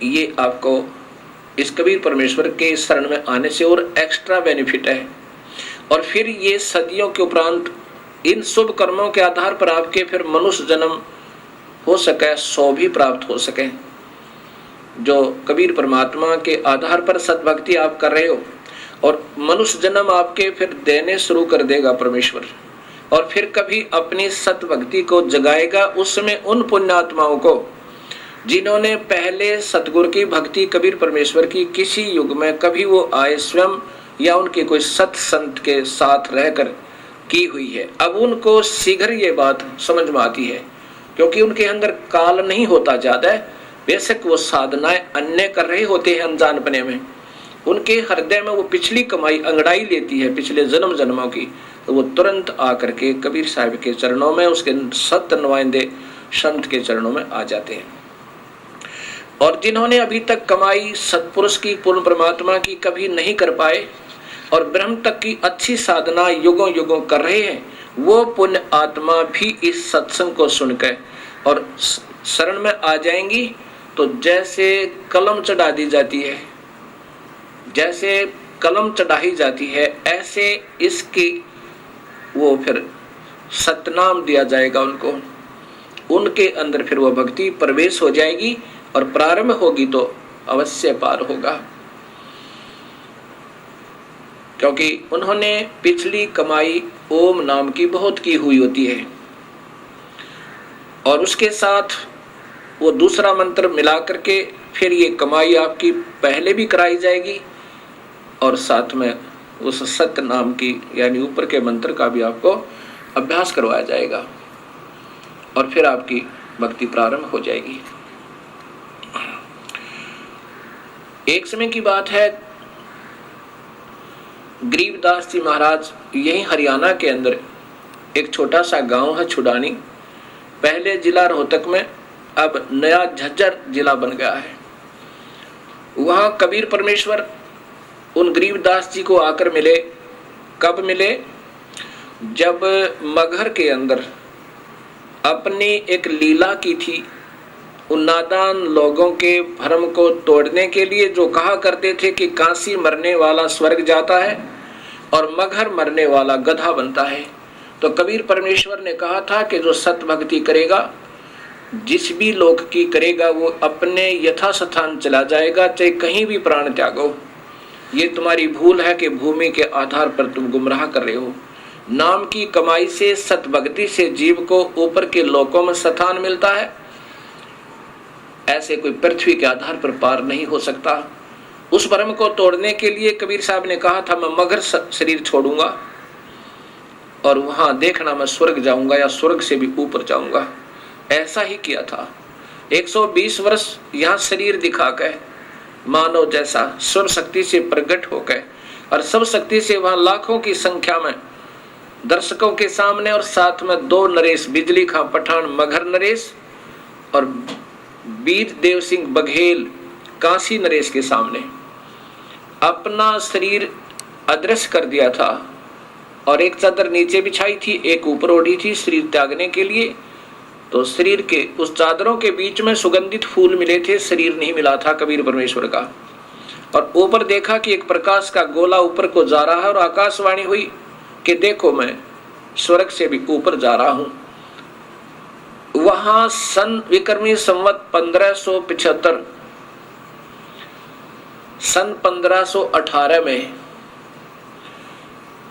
ये आपको इस कबीर परमेश्वर के शरण में आने से और एक्स्ट्रा बेनिफिट है। और फिर ये सदियों के उपरांत इन शुभ कर्मों के आधार पर आपके फिर मनुष्य जन्म हो सके, 100 भी प्राप्त हो सके। जो कबीर परमात्मा के आधार पर सतभक्ति आप कर रहे हो, और मनुष्य जन्म आपके फिर देने शुरू कर देगा परमेश्वर, और फिर कभी अपनी सतभक्ति को जगाएगा। उसमें उन पुण्यात्माओं को जिन्होंने पहले सतगुरु की भक्ति कबीर परमेश्वर की किसी युग में कभी वो आए स्वयं या उनके कोई सत संत के साथ रहकर की हुई है, अब उनको शीघ्र ये बात समझ में आती है, क्योंकि उनके अंदर काल नहीं होता ज्यादा है। बेशक वो साधनाएं अन्य कर रहे होते हैं अनजानपने में, उनके हृदय में वो पिछली कमाई अंगड़ाई लेती है पिछले जन्म जन्मों की, तो वो तुरंत आकर के कबीर साहब के चरणों में, उसके सत्य नुमाइंदे संत के चरणों में आ जाते हैं। और जिन्होंने अभी तक कमाई सत्पुरुष की, पूर्ण परमात्मा की कभी नहीं कर पाए, और ब्रह्म तक की अच्छी साधना युगों युगों कर रहे हैं, वो पुण्य आत्मा भी इस सत्संग को सुनकर और शरण में आ जाएंगी। तो जैसे कलम चढ़ा दी जाती है, जैसे कलम चढ़ाई जाती है, ऐसे इसकी वो फिर सतनाम दिया जाएगा उनको, उनके अंदर फिर वो भक्ति प्रवेश हो जाएगी, और प्रारंभ होगी तो अवश्य पार होगा। क्योंकि उन्होंने पिछली कमाई ओम नाम की बहुत की हुई होती है, और उसके साथ वो दूसरा मंत्र मिला करके फिर ये कमाई आपकी पहले भी कराई जाएगी, और साथ में उस सत्य नाम की यानी ऊपर के मंत्र का भी आपको अभ्यास करवाया जाएगा, और फिर आपकी भक्ति प्रारंभ हो जाएगी। एक समय की बात है, गरीबदास जी महाराज यही हरियाणा के अंदर एक छोटा सा गांव है छुडानी, पहले जिला रोहतक में, अब नया झज्जर जिला बन गया है। वहां कबीर परमेश्वर उन गरीबदास जी को आकर मिले। कब मिले? जब मगहर के अंदर अपनी एक लीला की थी, उन नादान लोगों के भ्रम को तोड़ने के लिए, जो कहा करते थे कि काशी मरने वाला स्वर्ग जाता है और मगहर मरने वाला गधा बनता है। तो कबीर परमेश्वर ने कहा था कि जो सत्य भक्ति करेगा, जिस भी लोक की करेगा, वो अपने यथास्थान चला जाएगा, चाहे कहीं भी प्राण त्यागो। ये तुम्हारी भूल है कि भूमि के आधार पर तुम गुमराह कर रहे हो। नाम की कमाई से, सत्य भक्ति से जीव को ऊपर के लोकों में स्थान मिलता है। ऐसे कोई पृथ्वी के आधार पर पार नहीं हो सकता। उस भ्रम को तोड़ने के लिए कबीर साहब ने कहा था, मैं मगर शरीर छोड़ूंगा और वहां देखना मैं स्वर्ग जाऊंगा या स्वर्ग से भी ऊपर जाऊंगा। ऐसा ही किया था। 120 वर्ष यहाँ शरीर दिखाकर मानव जैसा सर्व शक्ति से प्रकट होकर, और सब शक्ति से वहां लाखों की संख्या में दर्शकों के सामने, और साथ में 2 नरेश, बिजली खां पठान मगहर नरेश और बीर देव सिंह बघेल काशी नरेश के सामने अपना शरीर अदृश्य कर दिया था, और एक चादर नीचे बिछाई थी, एक ऊपर ओढ़ी थी शरीर त्यागने के लिए। तो शरीर के उस चादरों के बीच में सुगंधित फूल मिले थे, शरीर नहीं मिला था कबीर परमेश्वर का। और ऊपर देखा कि एक प्रकाश का गोला ऊपर को जा रहा है, और आकाशवाणी हुई कि देखो मैं स्वर्ग से भी ऊपर जा रहा हूं। वहां सन विक्रमी संवत 1575 सन 1518 में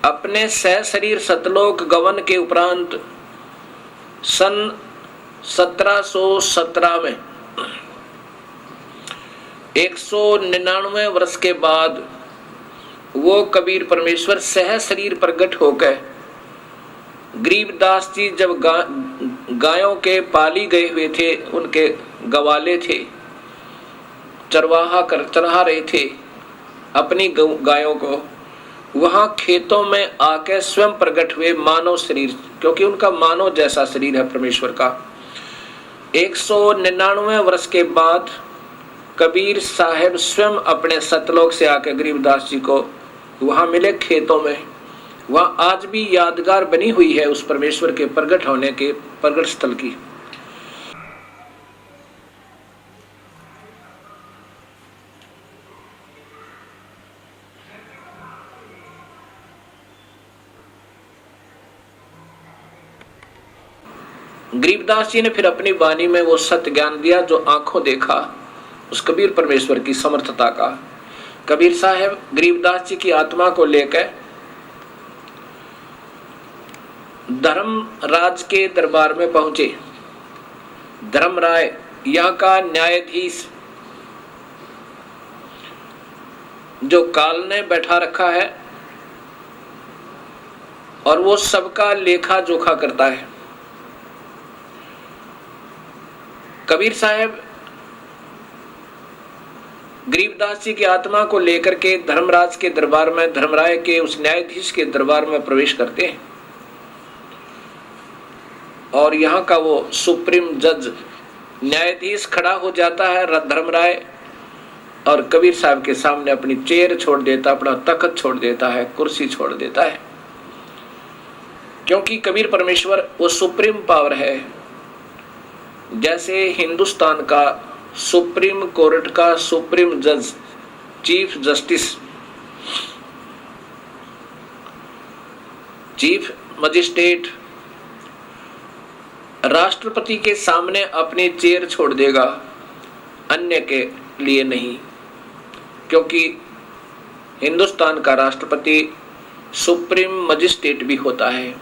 अपने सह शरीर सतलोक गवन के उपरांत सन 1717 में 199 वर्ष के बाद वो कबीर परमेश्वर सह शरीर प्रकट होकर, गरीबदास जी जब गायों के पाली गए हुए थे, उनके गवाले थे, चरहा रहे थे अपनी गायों को, वहां खेतों में आके स्वयं प्रकट हुए मानव शरीर, क्योंकि उनका मानव जैसा शरीर है परमेश्वर का। 199 वर्ष के बाद कबीर साहब स्वयं अपने सतलोक से आकर गरीबदास जी को वहां मिले खेतों में। वहां आज भी यादगार बनी हुई है उस परमेश्वर के प्रकट होने के प्रकट स्थल की। गरीबदास जी ने फिर अपनी वाणी में वो सत्य ज्ञान दिया जो आंखों देखा, उस कबीर परमेश्वर की समर्थता का। कबीर साहब गरीबदास जी की आत्मा को लेकर धर्मराज के दरबार में पहुंचे। धर्मराय यहाँ का न्यायाधीश जो काल ने बैठा रखा है, और वो सबका लेखा जोखा करता है। कबीर साहब गरीबदास जी की आत्मा को लेकर के धर्मराज के दरबार में, धर्मराय के उस न्यायाधीश के दरबार में प्रवेश करते हैं, और यहाँ का वो सुप्रीम जज न्यायाधीश खड़ा हो जाता है धर्मराय, और कबीर साहब के सामने अपनी चेयर छोड़ देता, अपना तख्त छोड़ देता है, कुर्सी छोड़ देता है। क्योंकि कबीर परमेश्वर वो सुप्रीम पावर है। जैसे हिंदुस्तान का सुप्रीम कोर्ट का सुप्रीम जज, चीफ जस्टिस, चीफ मजिस्ट्रेट राष्ट्रपति के सामने अपनी चेयर छोड़ देगा, अन्य के लिए नहीं, क्योंकि हिंदुस्तान का राष्ट्रपति सुप्रीम मजिस्ट्रेट भी होता है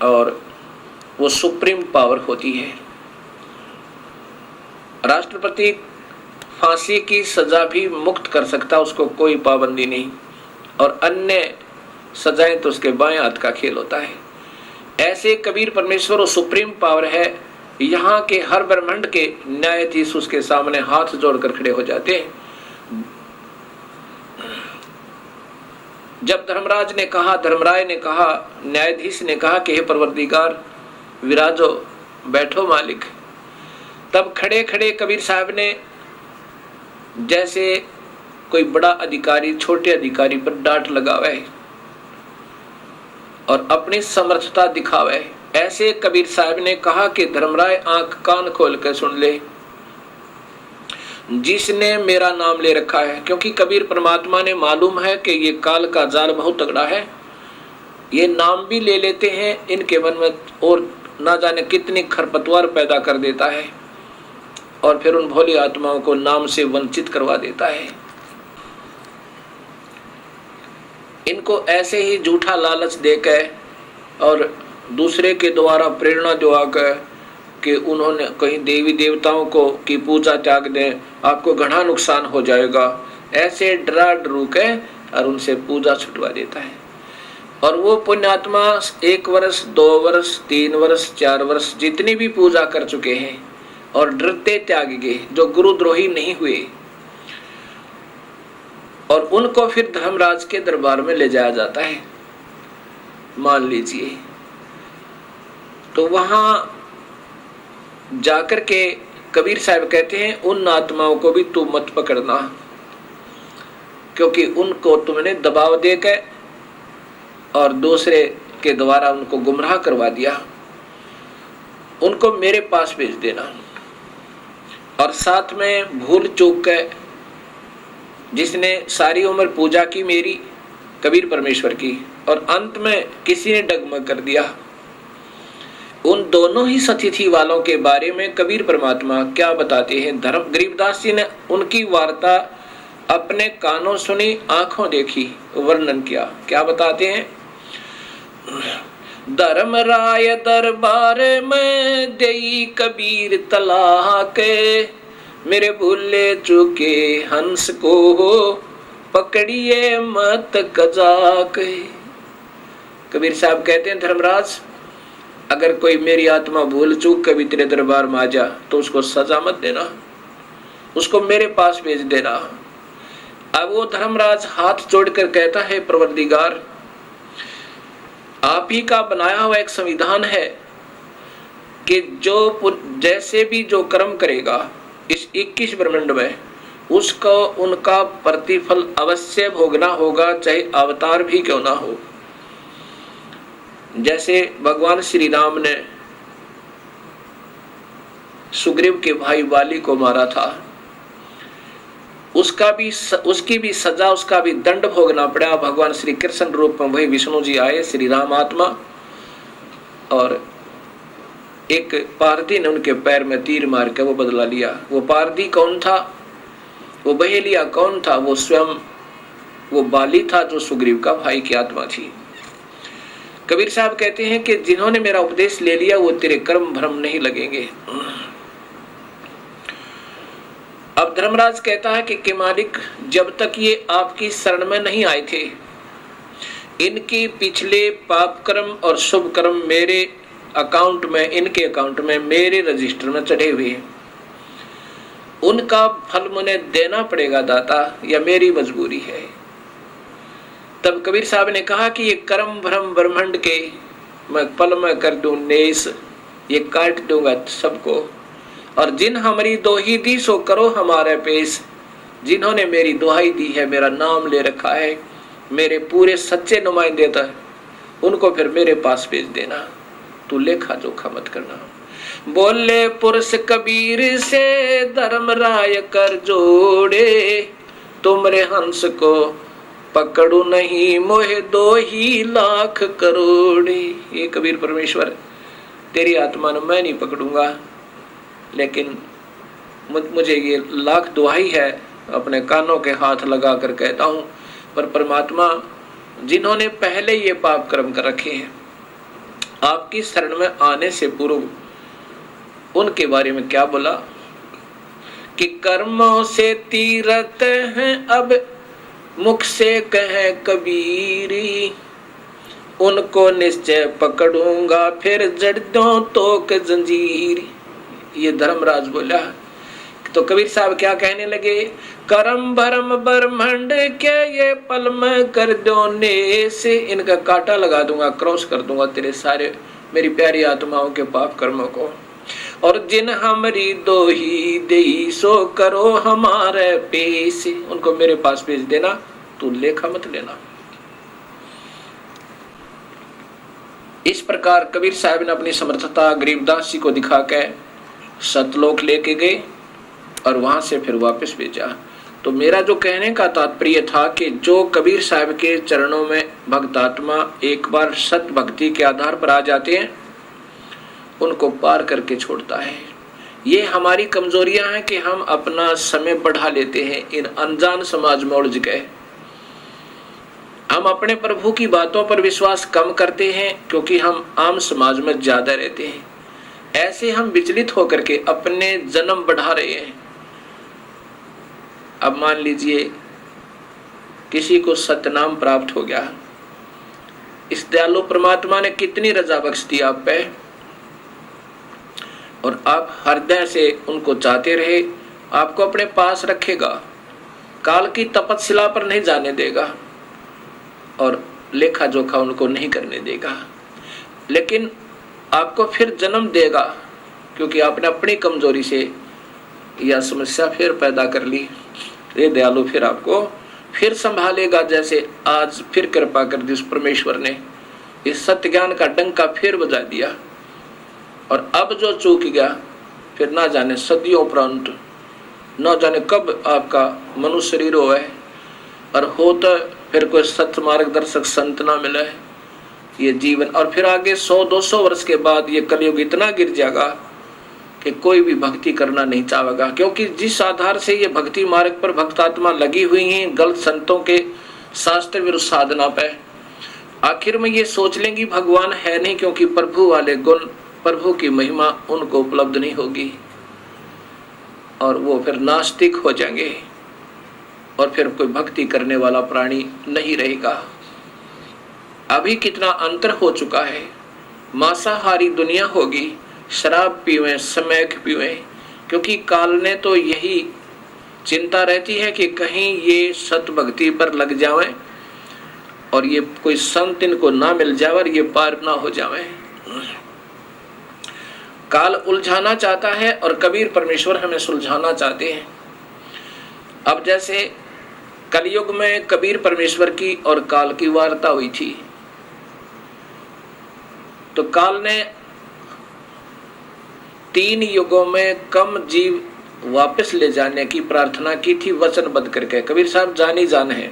और वो सुप्रीम पावर होती है। राष्ट्रपति फांसी की सजा भी मुक्त कर सकता, उसको कोई पाबंदी नहीं, और अन्य सजाएं तो उसके बाएं हाथ का खेल होता है। ऐसे कबीर परमेश्वर और सुप्रीम पावर है, यहाँ के हर ब्रह्मांड के न्यायाधीश उसके सामने हाथ जोड़कर खड़े हो जाते हैं। जब धर्मराज ने कहा, धर्मराय ने कहा, न्यायाधीश ने कहा कि हे परवरदिगार विराजो, बैठो मालिक, तब खड़े खड़े कबीर साहब ने जैसे कोई बड़ा अधिकारी छोटे अधिकारी पर डांट लगावे और अपनी समर्थता दिखावे, ऐसे कबीर साहब ने कहा कि धर्मराय आंख कान खोल कर सुन ले, जिसने मेरा नाम ले रखा है। क्योंकि कबीर परमात्मा ने मालूम है कि ये काल का जाल बहुत तगड़ा है, ये नाम भी ले लेते हैं इनके मन में और ना जाने कितनी खरपतवार पैदा कर देता है और फिर उन भोली आत्माओं को नाम से वंचित करवा देता है। इनको ऐसे ही झूठा लालच देकर और दूसरे के द्वारा प्रेरणा दिलाकर कि उन्होंने कहीं देवी देवताओं को की पूजा त्याग दें, आपको घना नुकसान हो जाएगा, ऐसे डरा डरू के और उनसे पूजा छुटवा देता है। और वो पुण्यात्मा 1 वर्ष 2 वर्ष 3 वर्ष 4 वर्ष जितनी भी पूजा कर चुके हैं और डरते त्याग गए, जो गुरुद्रोही नहीं हुए, और उनको फिर धर्मराज के दरबार में ले जाया जाता है, मान लीजिए। तो वहां जाकर के कबीर साहब कहते हैं उन आत्माओं को भी तू मत पकड़ना, क्योंकि उनको तुमने दबाव देकर और दूसरे के द्वारा उनको गुमराह करवा दिया, उनको मेरे पास भेज देना। और साथ में भूल चूक कर जिसने सारी उम्र पूजा की मेरी कबीर परमेश्वर की और अंत में किसी ने डगमग कर दिया, उन दोनों ही सतिथि वालों के बारे में कबीर परमात्मा क्या बताते हैं। धर्म गरीबदास जी ने उनकी वार्ता अपने कानों सुनी, आंखों देखी, वर्णन किया। क्या बताते हैं? धर्मराय दरबार में देई कबीर तलाक, मेरे भूले चुके हंस को पकड़िए मत कजाक। कबीर साहब कहते हैं धर्मराज, अगर कोई मेरी आत्मा भूल चूक कभी तेरे दरबार में आ जा तो उसको सजा मत देना, उसको मेरे पास भेज देना। अब वो धर्मराज हाथ जोड़कर कहता है, परवरदिगार, आप ही का बनाया हुआ एक संविधान है कि जो जैसे भी जो कर्म करेगा इस 21 ब्रह्मांड में, उसको उनका प्रतिफल अवश्य भोगना होगा, चाहे अवतार भी क्यों ना हो। जैसे भगवान श्री राम ने सुग्रीव के भाई वाली को मारा था, उसकी भी सजा, उसका भी दंड भोगना पड़ा। भगवान श्री कृष्ण रूप में वही विष्णु जी आए, श्री राम आत्मा, और एक पारधी ने उनके पैर में तीर मार के वो बदला लिया। वो पारधी कौन था? वो बहेलिया कौन था? वो स्वयं वो बाली था जो सुग्रीव का भाई की आत्मा थी। कबीर साहब कहते हैं कि जिन्होंने मेरा उपदेश ले लिया वो तेरे कर्म भ्रम नहीं लगेंगे। अब धर्मराज कहता है कि मालिक, जब तक ये आपकी शरण में नहीं आए थे, इनकी पिछले पाप कर्म और शुभ कर्म मेरे अकाउंट में, इनके अकाउंट में, मेरे रजिस्टर में चढ़े हुए हैं। उनका फल मुझे देना पड़ेगा दाता, या मेरी मजबूरी है। तब कबीर साहब ने कहा कि ये कर्म भ्रम ब्रह्मांड के मैं पल में कर दूं नेस, ये काट दूंगा सबको। और जिन हमारी दोही दी सो करो हमारे पेश, जिन्होंने मेरी दुहाई दी है, मेरा नाम ले रखा है, मेरे पूरे सच्चे नुमाइंदे था, उनको फिर मेरे पास भेज देना, तू लेखा जोखा मत करना। बोले पुरुष कबीर से धर्मराय कर जोड़े, तुमरे हंस को पकड़ू नहीं मोहे 2 ही लाख करोड़े। ये कबीर परमेश्वर, तेरी आत्मा ने मैं नहीं पकड़ूंगा, लेकिन मुझे ये लाख दुहाई है अपने कानों के हाथ लगा कर कहता हूँ। पर परमात्मा जिन्होंने पहले ये पाप कर्म कर रखे हैं, आपकी शरण में आने से पूर्व उनके बारे में क्या बोला कि कर्मों से तीरथ हैं अब मुख से कहे कबीरी, उनको निश्चय पकड़ूंगा फिर जड़ दूं तोक जंजीर। ये धर्मराज बोला। तो कबीर साहब क्या कहने लगे, करम भरम ब्रह्मंड के ये पल में कर दो ने से, इनका कांटा लगा दूंगा, क्रॉस कर दूंगा तेरे सारे मेरी प्यारी आत्माओं के पाप कर्मों को। और जिन हमारी दो ही दे सो करो हमारे पेश, उनको मेरे पास भेज देना, तू लेखा मत लेना। इस प्रकार कबीर साहब ने अपनी समर्थता गरीबदास जी को दिखा के सतलोक लेके गए और वहां से फिर वापस भेजा। तो मेरा जो कहने का तात्पर्य था कि जो कबीर साहब के चरणों में भक्तात्मा एक बार सत भक्ति के आधार पर आ जाते हैं, उनको पार करके छोड़ता है। ये हमारी कमजोरियां हैं कि हम अपना समय बढ़ा लेते हैं इन अनजान समाज में उलझ गए। हम अपने प्रभु की बातों पर विश्वास कम करते हैं क्योंकि हम आम समाज में ज्यादा रहते हैं। ऐसे हम विचलित होकर के अपने जन्म बढ़ा रहे हैं। अब मान लीजिए किसी को सतनाम प्राप्त हो गया, इस दयालु परमात्मा ने कितनी रजा बख्श दी आप पे, और आप हृदय से उनको चाहते रहे, आपको अपने पास रखेगा, काल की तपस्या पर नहीं जाने देगा और लेखा जोखा उनको नहीं करने देगा। लेकिन आपको फिर जन्म देगा क्योंकि आपने अपनी कमजोरी से यह समस्या फिर पैदा कर ली। ये दयालु फिर आपको फिर संभालेगा, जैसे आज फिर कृपा कर दी उस परमेश्वर ने, इस सत्य ज्ञान का डंका फिर बजा दिया। और अब जो चूक गया फिर ना जाने सदियों उपरांत, ना जाने कब आपका मनुष्य शरीर हो है और हो तो फिर कोई सत्य मार्गदर्शक संत ना मिले ये जीवन, और फिर आगे 100-200 वर्ष के बाद ये कलयुग इतना गिर जाएगा कि कोई भी भक्ति करना नहीं चाहेगा। क्योंकि जिस आधार से ये भक्ति मार्ग पर भक्तात्मा लगी हुई हैं गलत संतों के शास्त्र विरुद्ध साधना पे, आखिर में ये सोच लेंगी भगवान है नहीं, क्योंकि प्रभु वाले गुण प्रभु की महिमा उनको उपलब्ध नहीं होगी और वो फिर नास्तिक हो जाएंगे और फिर कोई भक्ति करने वाला प्राणी नहीं रहेगा। अभी कितना अंतर हो चुका है, मांसाहारी दुनिया होगी, शराब पीवें, स्मैक पीवें, क्योंकि काल ने तो यही चिंता रहती है कि कहीं ये सत भक्ति पर लग जावें और ये कोई संत इनको ना मिल जाए और ये पार ना हो जावे। काल उलझाना चाहता है और कबीर परमेश्वर हमें सुलझाना चाहते हैं। अब जैसे कलयुग में कबीर परमेश्वर की और काल की वार्ता हुई थी, तो काल ने 3 युगों में कम जीव वापस ले जाने की प्रार्थना की थी वचनबद्ध करके। कबीर साहब जानी जान है।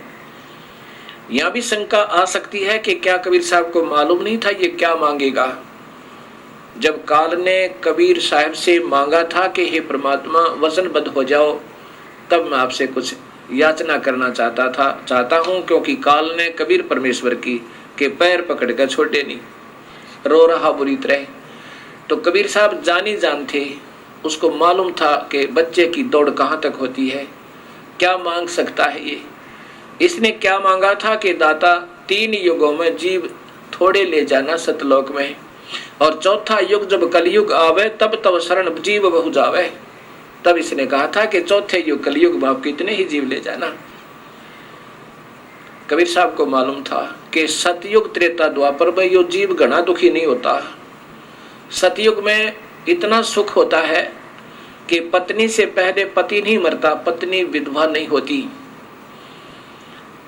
यहां भी शंका आ सकती है कि क्या कबीर साहब को मालूम नहीं था ये क्या मांगेगा। जब काल ने कबीर साहब से मांगा था कि हे परमात्मा वचनबद्ध हो जाओ, तब मैं आपसे कुछ याचना करना चाहता हूं, क्योंकि काल ने कबीर परमेश्वर की के पैर पकड़ कर छोड़े नहीं, रो रहा बुरी तरह। तो कबीर साहब जानी जान थे, उसको मालूम था कि बच्चे की दौड़ कहाँ तक होती है, क्या मांग सकता है ये। इसने क्या मांगा था कि दाता 3 युगों में जीव थोड़े ले जाना सतलोक में, और चौथा युग जब कलयुग आवे तब तब शरण जीव बहु जावे। तब इसने कहा था कि चौथे युग कलयुग में आप कितने ही जीव ले जाना। कबीर साहब को मालूम था कि सतयुग त्रेता द्वापर में यो जीव घना दुखी नहीं होता। सतयुग में इतना सुख होता है कि पत्नी से पहले पति नहीं मरता, पत्नी विधवा नहीं होती,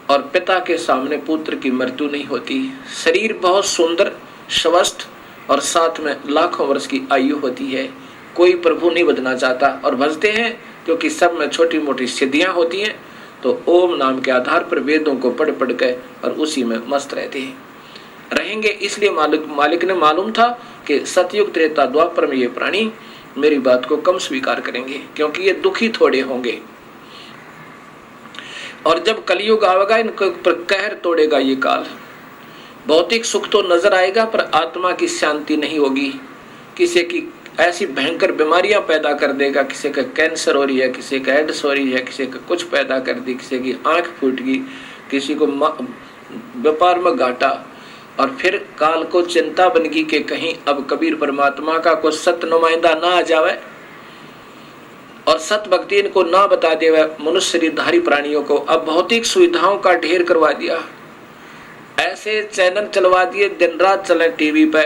और पिता के सामने पुत्र की मृत्यु नहीं होती। शरीर बहुत सुंदर स्वस्थ और साथ में लाखों वर्ष की आयु होती है। कोई प्रभु नहीं बदलना चाहता और भजते हैं क्योंकि सब में छोटी मोटी सिद्धियां होती हैं, तो ओम नाम के आधार पर वेदों को पढ़ पढ़ के और उसी में मस्त रहते हैं रहेंगे। इसलिए मालिक ने मालूम था कि सतयुग त्रेता द्वापर में ये प्राणी मेरी बात को कम स्वीकार करेंगे, क्योंकि ये दुखी थोड़े होंगे। और जब कलयुग आवेगा इनके ऊपर कहर तोड़ेगा ये काल। भौतिक सुख तो नजर आएगा पर आत्मा की शांति नहीं होगी। किसी की ऐसी भयंकर बीमारियां पैदा कर देगा, किसी का कैंसर हो रही है, किसी का एड्स हो रही है, किसी का कुछ पैदा कर दी, किसी की आंख फूट गई, किसी को व्यापार में घाटा। और फिर काल को चिंता बन गई कि कहीं अब कबीर परमात्मा का कोई सत नुमाइंदा ना आ जावे और सत भक्ति इनको ना बता देवे मनुष्य शरीरधारी प्राणियों को। अब भौतिक सुविधाओं का ढेर करवा दिया, ऐसे चैनल चलवा दिए दिन रात चले टीवी पे।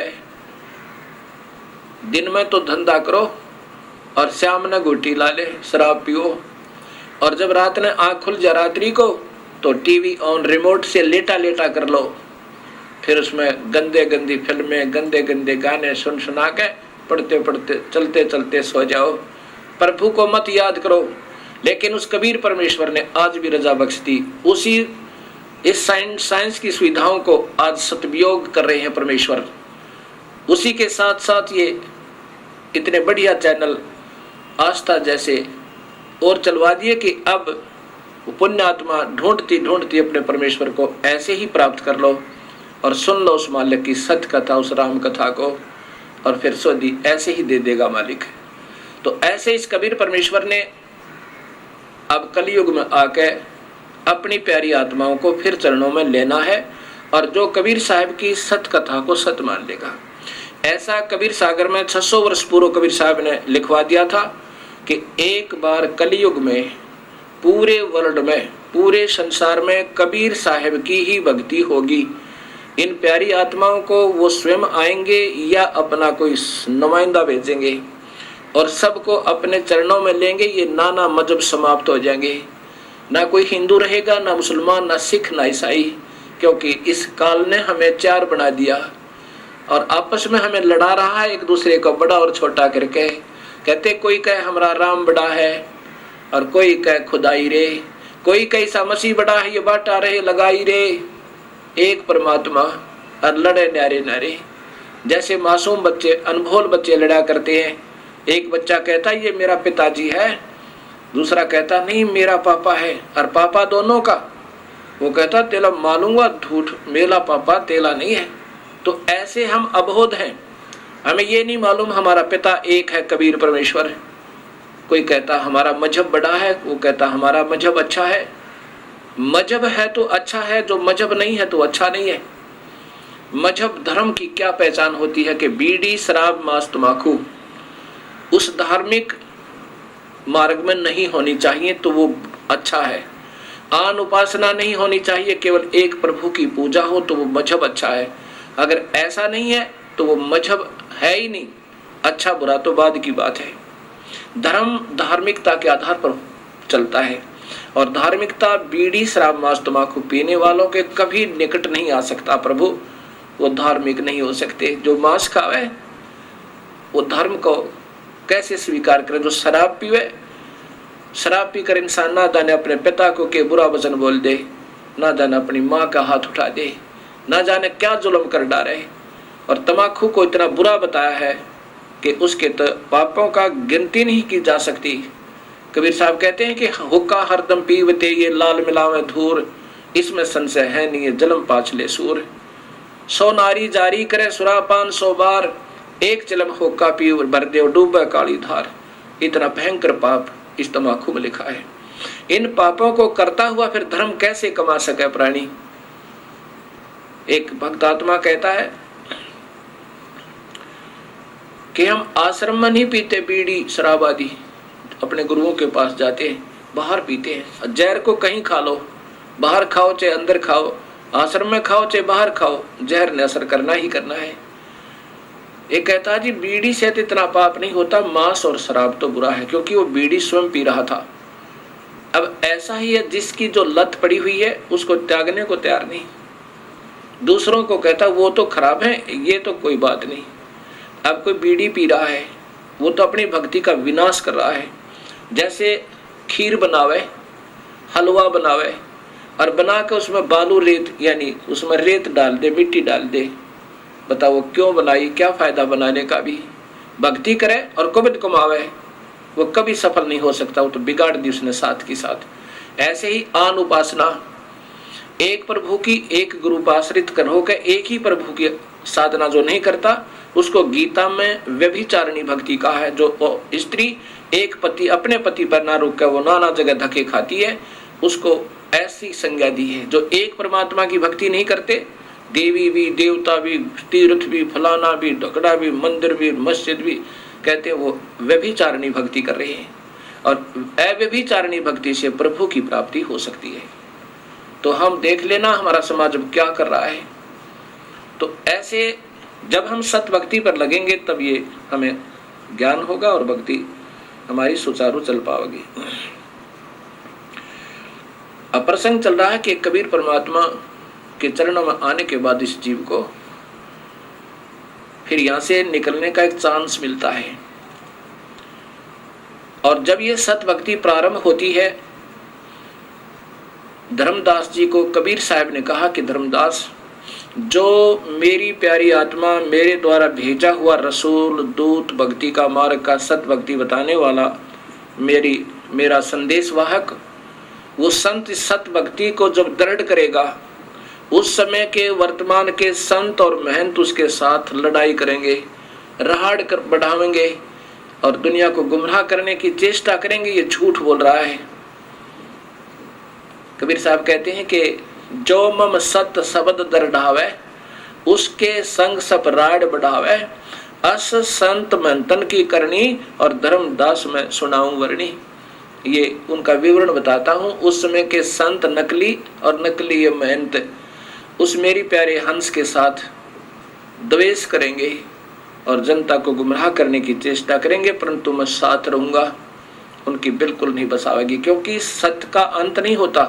दिन में तो धंधा करो और शाम ने घुटी ला ले, शराब पियो, और जब रात ने आँख खुल जा रात्रि को तो टीवी ऑन रिमोट से लेटा लेटा कर लो। फिर उसमें गंदे गंदी फिल्में, गंदे गंदे गाने सुन सुना के पढ़ते पढ़ते चलते चलते सो जाओ। प्रभु को मत याद करो। लेकिन उस कबीर परमेश्वर ने आज भी रजा बख्श दी। उसी इस साइंस की सुविधाओं को आज सदुपयोग कर रहे हैं परमेश्वर। उसी के साथ साथ ये इतने बढ़िया चैनल आस्था जैसे और चलवा दिए कि अब पुण्यात्मा ढूंढती ढूंढती अपने परमेश्वर को ऐसे ही प्राप्त कर लो और सुन लो उस मालिक की सत्य कथा, उस राम कथा को, और फिर सोदी ऐसे ही दे देगा मालिक। तो ऐसे इस कबीर परमेश्वर ने अब कलयुग में आके अपनी प्यारी आत्माओं को फिर चरणों में लेना है और जो कबीर साहब की सत्य कथा को सत्य मान लेगा। ऐसा कबीर सागर में 600 वर्ष पूर्व कबीर साहब ने लिखवा दिया था कि एक बार कलयुग में पूरे वर्ल्ड में, पूरे संसार में कबीर साहब की ही भक्ति होगी। इन प्यारी आत्माओं को वो स्वयं आएंगे या अपना कोई नुमाइंदा भेजेंगे और सबको अपने चरणों में लेंगे। ये नाना मजहब समाप्त हो जाएंगे, ना कोई हिंदू रहेगा, ना मुसलमान, ना सिख, ना ईसाई, क्योंकि इस काल ने हमें चार बना दिया और आपस में हमें लड़ा रहा है एक दूसरे को बड़ा और छोटा करके। कहते कोई कहे हमारा राम बड़ा है और कोई कहे खुदाई रे, कोई कहे ईसा मसीह बड़ा है, ये बाटा रहे लगाई रे। एक परमात्मा और लड़े न्यारे न्यारे। जैसे मासूम बच्चे, अनभोल बच्चे लड़ा करते हैं। एक बच्चा कहता ये मेरा पिताजी है, दूसरा कहता नहीं मेरा पापा है, और पापा दोनों का। वो कहता तेला मालूंगा झूठ, मेरा पापा तेला नहीं है। तो ऐसे हम अबोध हैं, हमें ये नहीं मालूम हमारा पिता एक है कबीर परमेश्वर। कोई कहता हमारा मजहब बड़ा है, वो कहता हमारा मजहब अच्छा है। मजहब है तो अच्छा है, जो मजहब नहीं है तो अच्छा नहीं है। मजहब धर्म की क्या पहचान होती है कि बीड़ी, शराब, मांस, तंबाकू उस धार्मिक मार्ग में नहीं होनी चाहिए तो वो अच्छा है। आन उपासना नहीं होनी चाहिए, केवल एक प्रभु की पूजा हो तो वो मजहब अच्छा है। अगर ऐसा नहीं है तो वो मजहब है ही नहीं। अच्छा बुरा तो बाद की बात है। धर्म धार्मिकता के आधार पर चलता है और धार्मिकता बीड़ी, शराब, मांस, तंबाकू पीने वालों के कभी निकट नहीं आ सकता। प्रभु वो धार्मिक नहीं हो सकते। जो मांस खावे वो धर्म को कैसे स्वीकार करे। जो शराब पीवे, शराब पीकर इंसान ना जाने अपने पिता को के बुरा वचन बोल दे, ना जाने अपनी माँ का हाथ उठा दे, ना जाने क्या जुल्म कर डाले। और तंबाकू को इतना बुरा बताया है कि उसके तो पापों का गिनती नहीं की जा सकती। कबीर साहब कहते हैं कि हुक्का हरदम पीवते ये लाल मिलावे धूर, इसमें संशय है नहीं ये जलम पाछले सूर। 100 नारी जारी करे सुरापान 100 बार, एक चिलम हुक्का पी भर दे डूबे काली धार। इतना भयंकर पाप इस तंबाकू में लिखा है। इन पापों को करता हुआ फिर धर्म कैसे कमा सके प्राणी। एक भक्तात्मा कहता है कि हम आश्रम में नहीं पीते बीड़ी शराब आदि, अपने गुरुओं के पास जाते हैं बाहर पीते हैं। जहर को कहीं खा लो, बाहर खाओ चाहे अंदर खाओ, आश्रम में खाओ चाहे बाहर खाओ, जहर ने असर करना ही करना है। एक कहता जी बीड़ी से तो इतना पाप नहीं होता, मांस और शराब तो बुरा है, क्योंकि वो बीड़ी स्वयं पी रहा था। अब ऐसा ही है जिसकी जो लत पड़ी हुई है उसको त्यागने को तैयार नहीं। दूसरों को कहता वो तो खराब है, ये तो कोई बात नहीं। अब कोई बीड़ी पी रहा है वो तो अपनी भक्ति का विनाश कर रहा है। जैसे खीर बनावे, हलवा बनावे और बना के उसमें बालू रेत यानी उसमें रेत डाल दे, मिट्टी डाल दे, बताओ क्यों बनाई, क्या फायदा बनाने का भी। भक्ति करे और कुबित कमावे वो कभी सफल नहीं हो सकता, वो तो बिगाड़ दी उसने साथ के साथ। ऐसे ही आन उपासना, एक प्रभु की एक गुरु उपाश्रित कर होकर एक ही प्रभु की साधना जो नहीं करता उसको गीता में व्यभिचारिणी भक्ति कहा है। जो स्त्री एक पति अपने पति पर ना रुक कर वो नाना जगह धक्के खाती है, उसको ऐसी संज्ञा दी है। जो एक परमात्मा की भक्ति नहीं करते, देवी भी, देवता भी, तीर्थ भी, फलाना भी, ढकड़ा भी, मंदिर भी, मस्जिद भी, कहते हैं वो व्यभिचारिणी भक्ति कर रहे हैं। और अव्यभिचारिणी भक्ति से प्रभु की प्राप्ति हो सकती है। तो हम देख लेना हमारा समाज क्या कर रहा है। तो ऐसे जब हम सत भक्ति पर लगेंगे तब ये हमें ज्ञान होगा और भक्ति हमारी सुचारू चल पाएगी। अब प्रसंग चल रहा है कि कबीर परमात्मा के चरणों में आने के बाद इस जीव को फिर यहां से निकलने का एक चांस मिलता है। और जब ये सत भक्ति प्रारंभ होती है, धर्मदास जी को कबीर साहब ने कहा कि धर्मदास, जो मेरी प्यारी आत्मा मेरे द्वारा भेजा हुआ रसूल दूत भक्ति का मार्ग का सत भक्ति बताने वाला मेरा संदेश वाहक, वो संत सत भक्ति को जब दृढ़ करेगा उस समय के वर्तमान के संत और महंत उसके साथ लड़ाई करेंगे, रहाड़ कर बढ़ावेंगे और दुनिया को गुमराह करने की चेष्टा करेंगे। ये झूठ बोल रहा है। कबीर साहब कहते हैं कि जो मम सत शब्द दरढ़ावे उसके संग सब राड़ बढ़ावे, अस संत मंथन की करनी और धर्मदास में सुनाऊं वर्णी। ये उनका विवरण बताता हूं। उस समय के संत नकली और नकली ये महंत उस मेरी प्यारे हंस के साथ द्वेष करेंगे और जनता को गुमराह करने की चेष्टा करेंगे, परंतु मैं साथ रहूंगा, उनकी बिल्कुल नहीं बसावेगी। क्योंकि सत्य का अंत नहीं होता,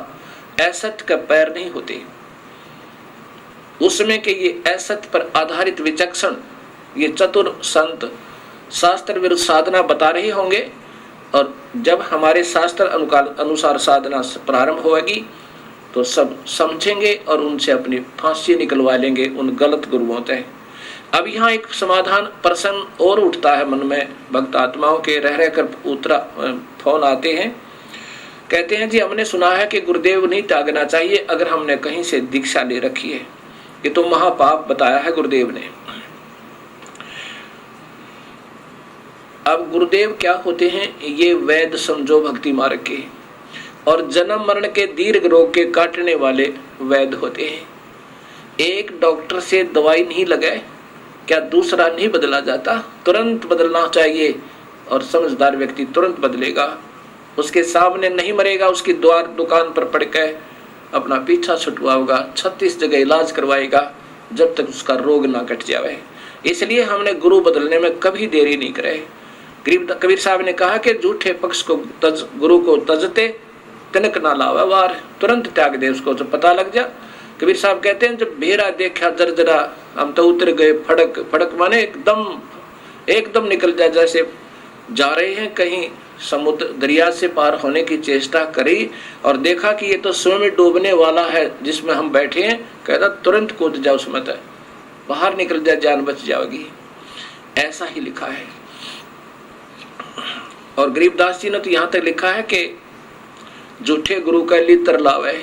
असत्य का पैर नहीं होते। उस समय के ये असत्य पर आधारित विचक्षण ये चतुर संत शास्त्र विरुद्ध साधना बता रहे होंगे और जब हमारे शास्त्र अनुसार साधना प्रारंभ होगी तो सब समझेंगे और उनसे अपनी फांसी निकलवा लेंगे उन गलत गुरुओं से। अब यहाँ एक समाधान प्रश्न और उठता है मन में, भक्त आत्माओं के रह कर फोन आते हैं, कहते हैं जी हमने सुना है कि गुरुदेव नहीं त्यागना चाहिए अगर हमने कहीं से दीक्षा ले रखी है, ये तो महापाप बताया है गुरुदेव ने। अब गुरुदेव क्या होते हैं? ये वैद्य समझो भक्ति मार्ग के और जन्म मरण के दीर्घ रोग के काटने वाले वैद्य होते हैं। एक डॉक्टर से दवाई नहीं लगाए क्या दूसरा नहीं बदला जाता? तुरंत बदलना चाहिए और समझदार व्यक्ति तुरंत बदलेगा। उसके सामने नहीं मरेगा, उसकी दुकान पर पड़ के अपना पीछा छुटवाएगा, 36 जगह इलाज करवाएगा जब तक उसका रोग ना कट जाए। इसलिए हमने गुरु बदलने में कभी देरी नहीं करे। कबीर साहब ने कहा कि झूठे पक्ष को गुरु को तजते तिनक ना लावा वार, तुरंत त्याग दे उसको जब पता लग जा। कबीर साहब कहते हैं जब भेरा देखा जर्जरा हम तो उतर गए फड़क। फड़क माने एकदम निकल जाए, जैसे जा रहे हैं कहीं समुद्र दरिया से पार होने की चेष्टा करी और देखा कि ये तो स्वयं डूबने वाला है जिसमें हम बैठे हैं, कहता तुरंत कूद जाओ उसमें, बाहर निकल जाए, जान बच जाएगी। ऐसा ही लिखा है। और गरीबदास जी ने तो यहाँ तक लिखा है कि झूठे गुरु का लित्र लावे,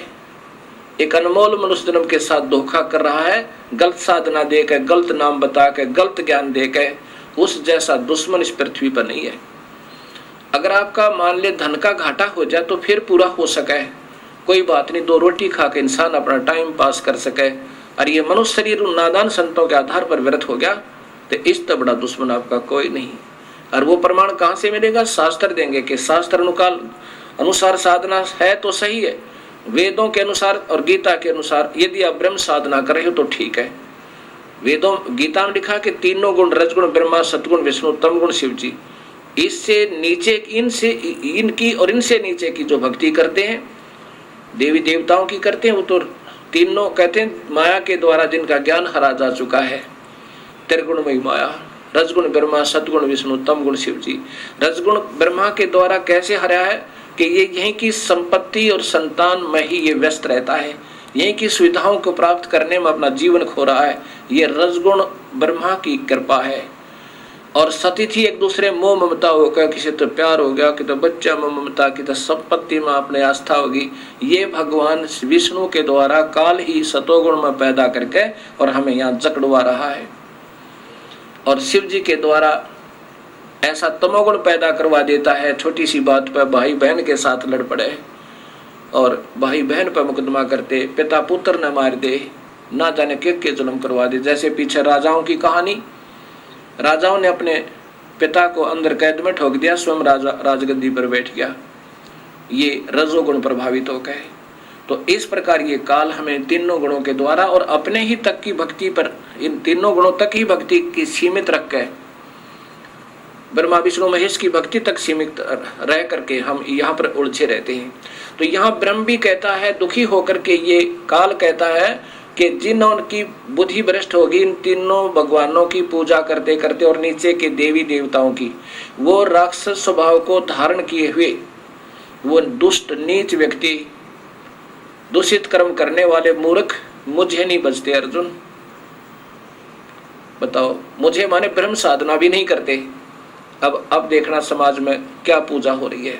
एक अनमोल मनुष्य जन्म के साथ धोखा कर रहा है, गलत साधना देकर, गलत नाम बता के, गलत ज्ञान देकर, उस जैसा दुश्मन इस पृथ्वी पर नहीं है। अगर आपका मान ले धन का घाटा हो जाए तो फिर पूरा हो सके, कोई बात नहीं, 2 रोटी खा के इंसान अपना टाइम पास कर सके। और ये मनुष्य शरीर नादान संतों के आधार पर व्यर्थ हो गया तो इस तो बड़ा दुश्मन आपका कोई नहीं। और वो प्रमाण कहाँ से मिलेगा? शास्त्र देंगे कि शास्त्र अनुसार साधना है तो सही है, वेदों के अनुसार और गीता के अनुसार यदि आप ब्रह्म साधना कर रहे हो तो ठीक है। वेदों गीता में लिखा कि तीनों गुण रजगुण ब्रह्मा, सतगुण विष्णु, तम गुण शिव जी, इससे नीचे इनकी और इनसे नीचे की जो भक्ति करते हैं देवी देवताओं की करते हैं, वो तो तीनों कहते हैं माया के द्वारा जिनका ज्ञान हरा जा चुका है, त्रिगुणमयी माया, रजगुण ब्रह्मा, सतगुण विष्णु, तम गुण शिव जी। रजगुण ब्रह्मा के द्वारा कैसे हरा है कि ये यहीं की संपत्ति और संतान में ही ये व्यस्त रहता है, यहीं की सुविधाओं को प्राप्त करने में अपना जीवन खो रहा है। ये रजगुण ब्रह्मा की कृपा है। और सतिथि एक दूसरे मोह ममता होगा, किसी तो प्यार हो गया, कि तो बच्चा मोह ममता, की तो संपत्ति में अपने आस्था होगी। ये भगवान विष्णु के द्वारा काल ही सतोगुण में पैदा करके और हमें यहाँ जकड़वा रहा है। और शिव जी के द्वारा ऐसा तमोगुण पैदा करवा देता है, छोटी सी बात पर भाई बहन के साथ लड़ पड़े और भाई बहन पर मुकदमा करते, पिता पुत्र न मार दे, ना जाने के जुल्म करवा दे। जैसे पीछे राजाओं की कहानी, राजाओं ने अपने पिता को अंदर कैद में ठोक दिया, स्वयं राजगद्दी पर बैठ गया, ये रजोगुण प्रभावित हो गए। तो इस प्रकार ये काल हमें तीनों गुणों के द्वारा और अपने ही तक की भक्ति पर, इन तीनों गुणों तक ही भक्ति की सीमित रख के, ब्रह्मा विष्णु महेश की भक्ति तक सीमित रह करके हम यहाँ पर उलझे रहते हैं। तो यहाँ ब्रह्म भी कहता है दुखी होकर के, ये काल कहता है कि जिन्हों की बुद्धि भ्रष्ट होगी इन तीनों भगवानों की पूजा करते करते और नीचे के देवी देवताओं की, वो राक्षस स्वभाव को धारण किए हुए वो दुष्ट नीच व्यक्ति, दूषित कर्म करने वाले मूर्ख मुझे नहीं बचते। अर्जुन बताओ, मुझे माने ब्रह्म साधना भी नहीं करते। अब देखना समाज में क्या पूजा हो रही है।